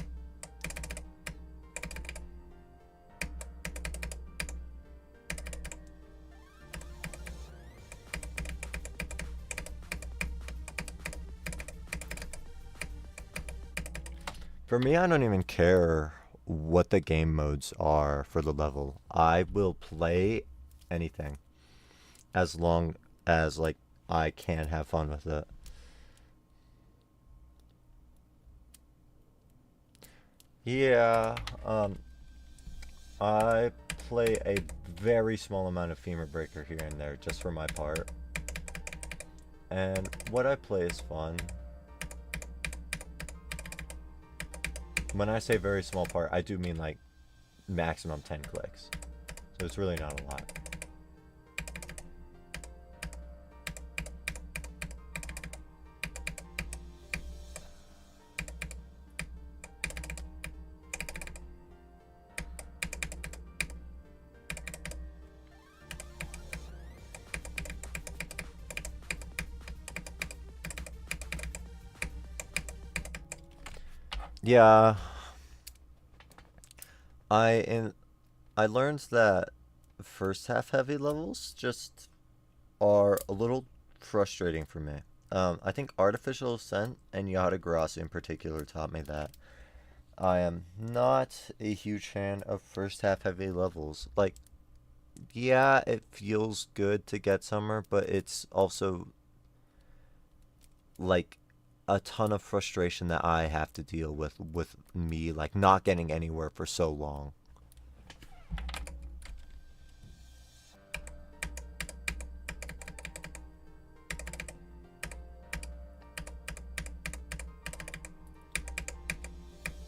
[SPEAKER 1] For me, I don't even care what the game modes are for the level. I will play anything as long as like I can have fun with it. Yeah, I play a very small amount of Femur Breaker here and there just for my part. And what I play is fun. When I say very small part, I do mean like maximum 10 clicks. So it's really not a lot. Yeah, I learned that first half heavy levels just are a little frustrating for me. I think Artificial Ascent and Yatagarasi in particular taught me that. I am not a huge fan of first half heavy levels. Like, yeah, it feels good to get somewhere, but it's also like a ton of frustration that I have to deal with me like not getting anywhere for so long.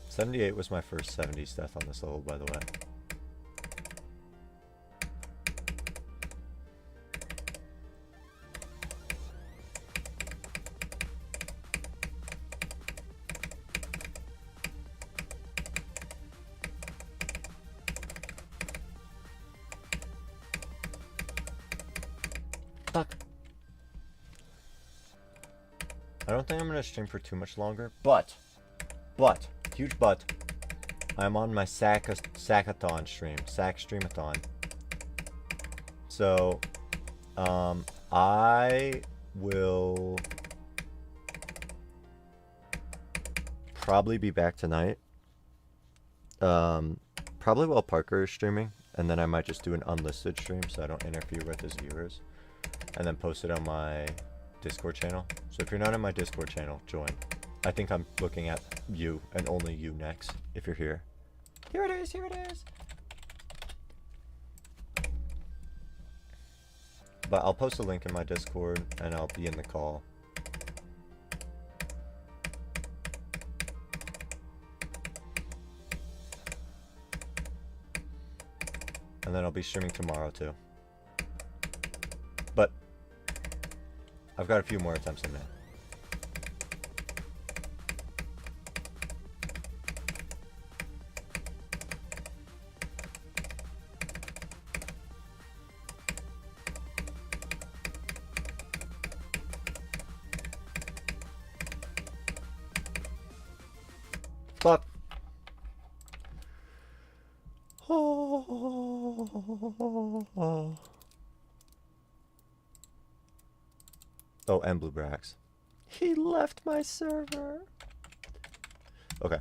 [SPEAKER 1] $78 was my first 70s death on this level, by the way. Fuck. I don't think I'm gonna stream for too much longer, but, huge but, I'm on my Sackathon stream, Sack Streamathon. So, I will probably be back tonight. Probably while Parker is streaming, and then I might just do an unlisted stream so I don't interfere with his viewers, and then post it on my Discord channel. So if you're not in my Discord channel, join. I think I'm looking at you and only you next if you're here. Here it is, here it is. But I'll post a link in my Discord and I'll be in the call. And then I'll be streaming tomorrow too. But I've got a few more attempts in there. Oh, and Blue Brax. He left my server. Okay.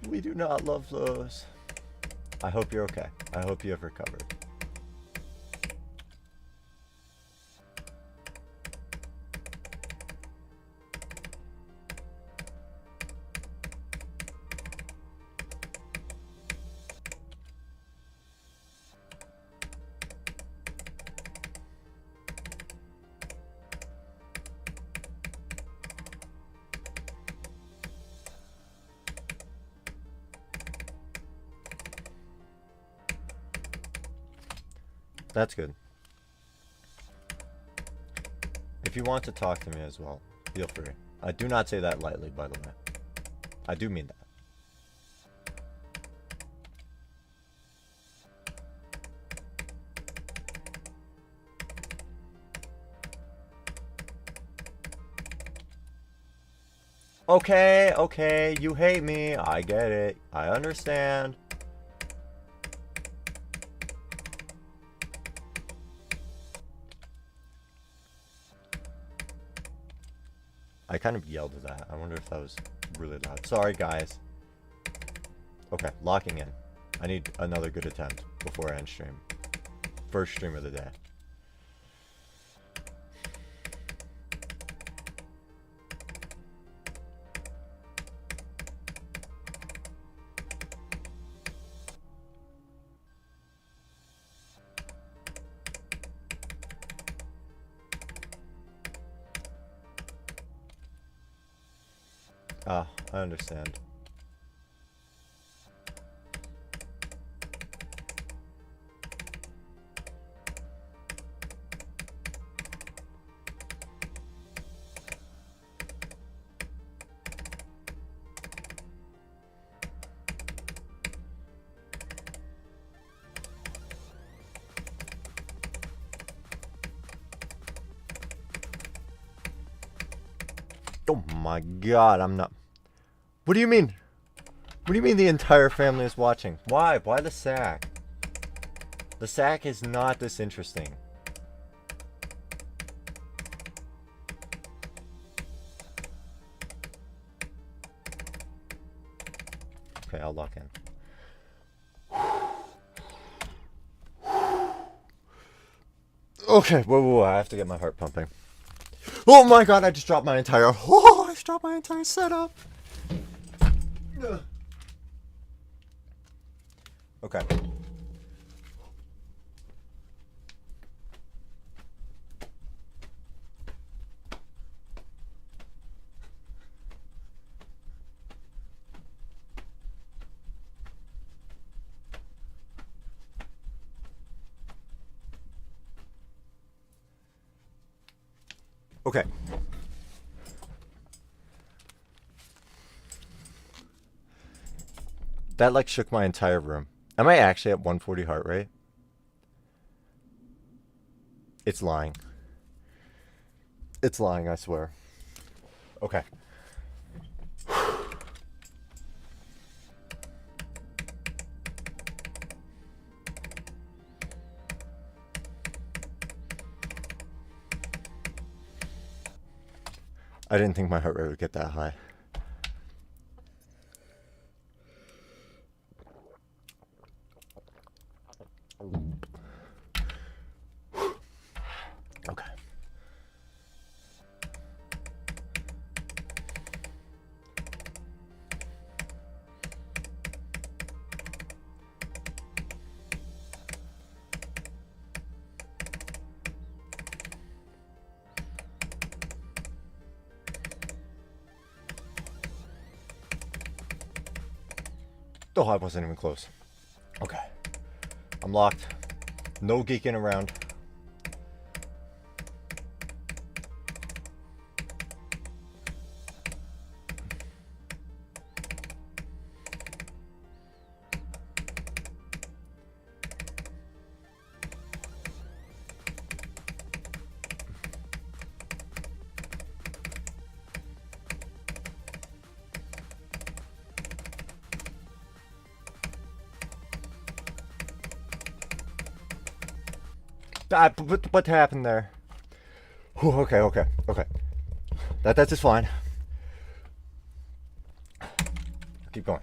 [SPEAKER 1] We do not love those. I hope you're okay. I hope you have recovered. That's good. If you want to talk to me as well, feel free. I do not say that lightly, by the way. I do mean that. Okay, okay, you hate me. I get it. I understand. I kind of yelled at that. I wonder if that was really loud. Sorry, guys. Okay, locking in. I need another good attempt before I end stream. First stream of the day. Ah, I understand. Oh my god, I'm not... What do you mean? What do you mean the entire family is watching? Why? Why the sack? The sack is not this interesting. Okay, I'll lock in. Okay, whoa, I have to get my heart pumping. Oh my god, I just dropped my entire... Oh, I just dropped my entire setup. Okay. Okay. That like shook my entire room. Am I actually at 140 heart rate? It's lying. It's lying, I swear. Okay. I didn't think my heart rate would get that high. Okay. Oh, I wasn't even close. Okay. I'm locked. No geeking around. What happened there? Whew, okay. That's just fine. Keep going.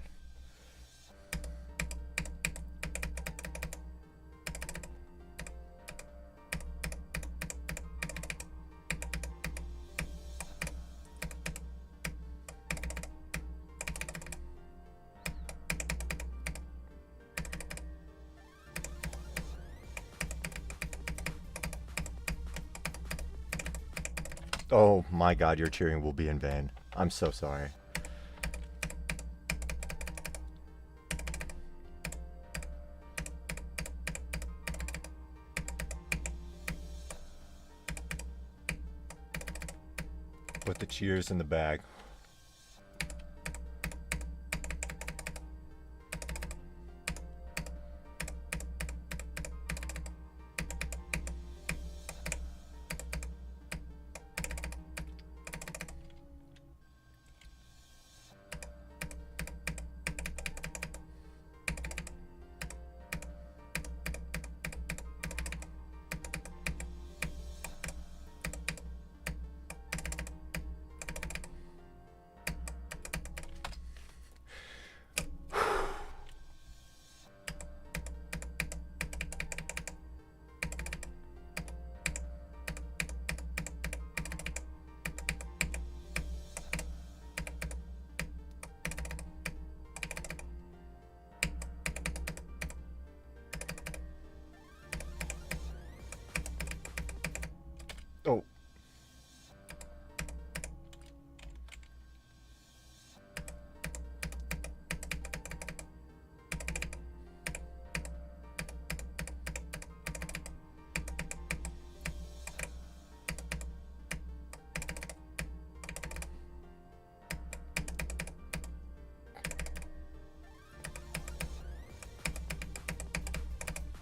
[SPEAKER 1] Oh my god, your cheering will be in vain. I'm so sorry. Put the cheers in the bag. Oh.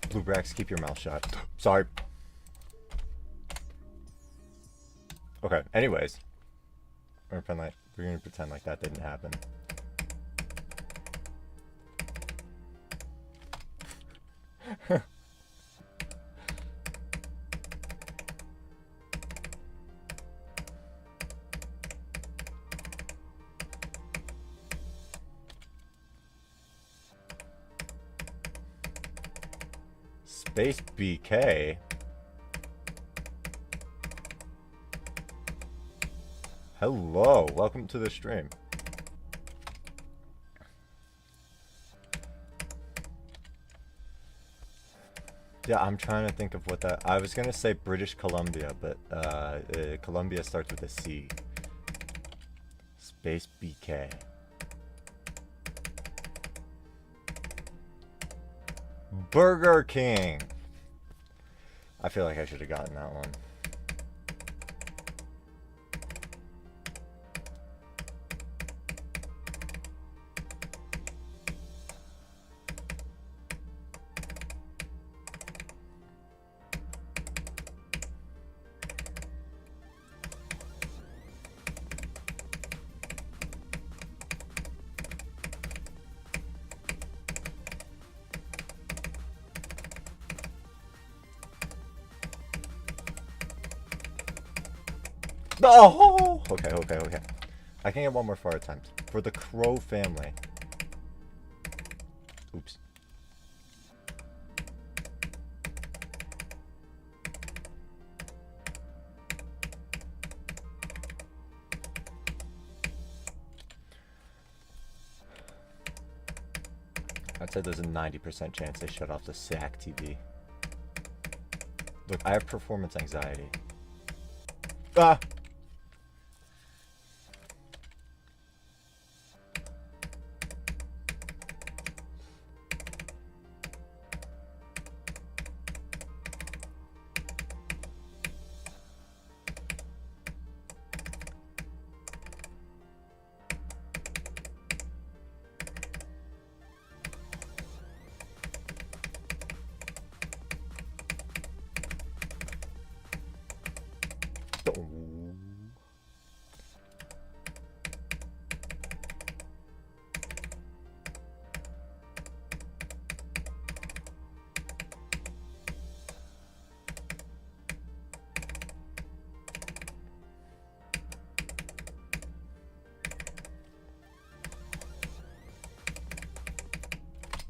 [SPEAKER 1] Blue Brax, keep your mouth shut. Sorry. Okay, anyways. We're gonna pretend like that didn't happen. Space BK. Hello, welcome to the stream. Yeah, I'm trying to think of what that... I was gonna say British Columbia, but Columbia starts with a C. Space BK. Burger King! I feel like I should have gotten that one. Oh! Okay. I can get one more far attempt. For the Crow family. Oops. I'd say there's a 90% chance they shut off the SAC TV. Look, I have performance anxiety. Ah!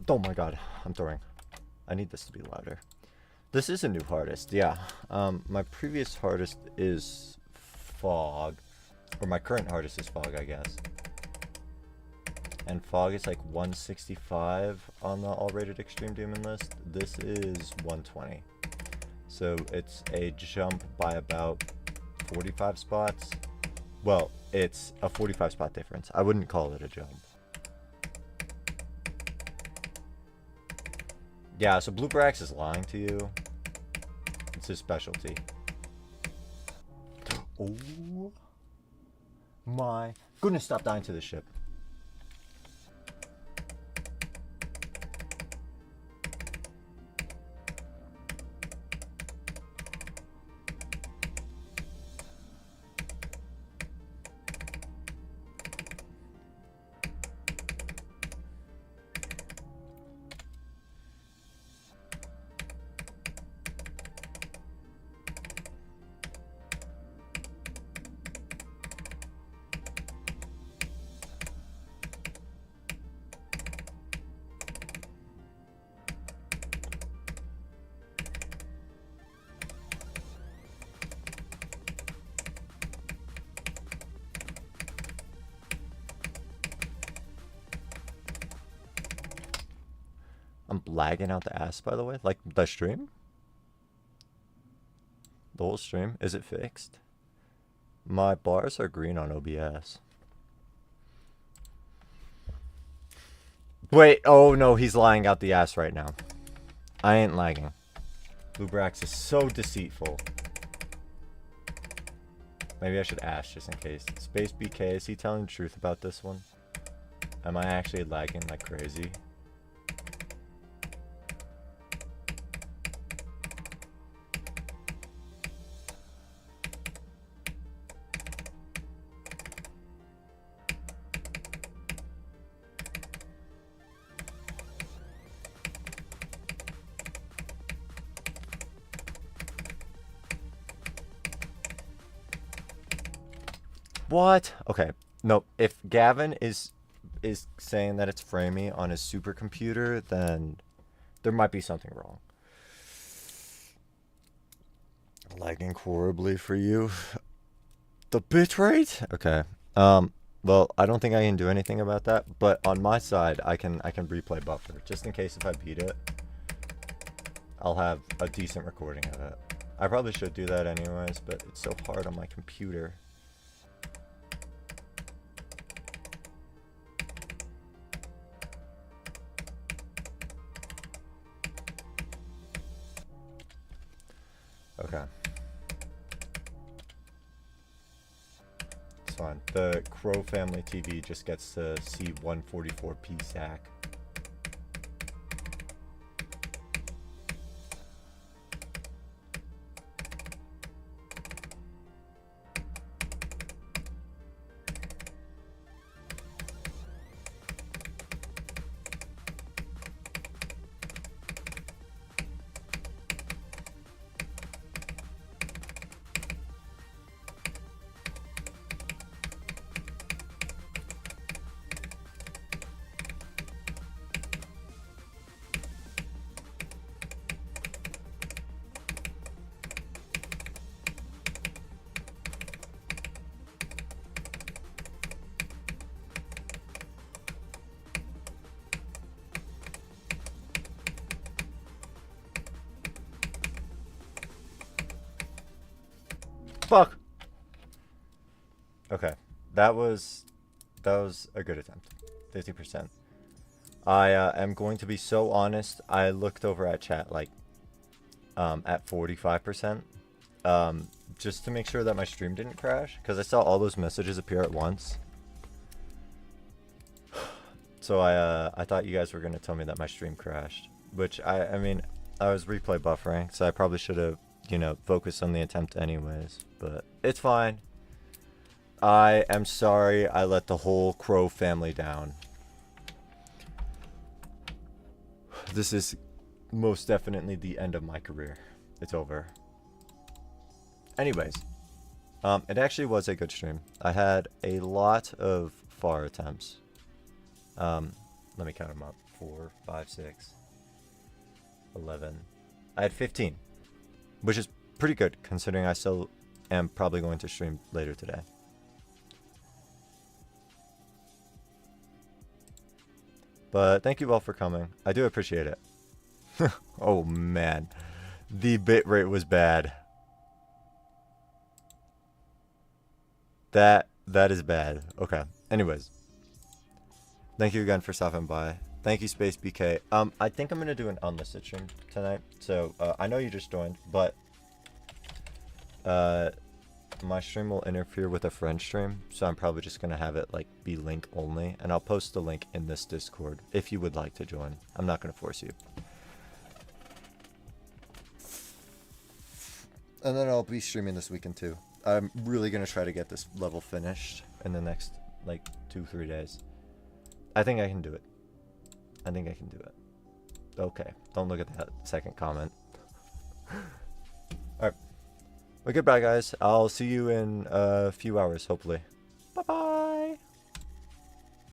[SPEAKER 1] Oh my god, I'm throwing. I need this to be louder. This is a new hardest, yeah. My previous hardest is Fog. Or my current hardest is Fog, I guess. And Fog is like 165 on the all-rated Extreme Demon list. This is 120. So it's a jump by about 45 spots. Well, it's a 45 spot difference. I wouldn't call it a jump. Yeah, so Blue Brax is lying to you. It's his specialty. Oh my goodness, stop dying to this ship. I'm lagging out the ass, by the way. Like the stream? The whole stream? Is it fixed? My bars are green on OBS. Wait, oh no, he's lying out the ass right now. I ain't lagging. Blue Brax is so deceitful. Maybe I should ask just in case. Space BK, is he telling the truth about this one? Am I actually lagging like crazy? What? Okay. Nope. If Gavin is saying that it's framey on his supercomputer, then there might be something wrong. Lagging horribly for you. The bitrate? Okay. Well, I don't think I can do anything about that, but on my side, I can replay buffer just in case if I beat it. I'll have a decent recording of it. I probably should do that anyways, but it's so hard on my computer. Okay. It's fine. The Crow Family TV just gets to see 144p SAC. Fuck. Okay, that was a good attempt. 50%. I am going to be so honest. I looked over at chat like at 45%, just to make sure that my stream didn't crash, because I saw all those messages appear at once. So I thought you guys were gonna tell me that my stream crashed, which I mean I was replay buffering, so I probably should have, you know, focused on the attempt anyways, but it's fine. I am sorry I let the whole Crow family down. This is most definitely the end of my career. It's over. Anyways, it actually was a good stream. I had a lot of far attempts. Let me count them up. 4, 5, 6, 11. I had 15, which is pretty good considering I still am probably going to stream later today. But thank you all for coming. I do appreciate it. Oh man, the bitrate was bad. That is bad. Okay. Anyways, thank you again for stopping by. Thank you, Space BK. I think I'm gonna do an unlisted stream tonight. So I know you just joined, but my stream will interfere with a friend stream, so I'm probably just gonna have it like be link only, and I'll post the link in this Discord if you would like to join. I'm not gonna force you. And then I'll be streaming this weekend too. I'm really gonna try to get this level finished in the next like 2-3 days. I think I can do it. I think I can do it. Okay, don't look at that second comment. Alright. Well, goodbye guys. I'll see you in a few hours, hopefully.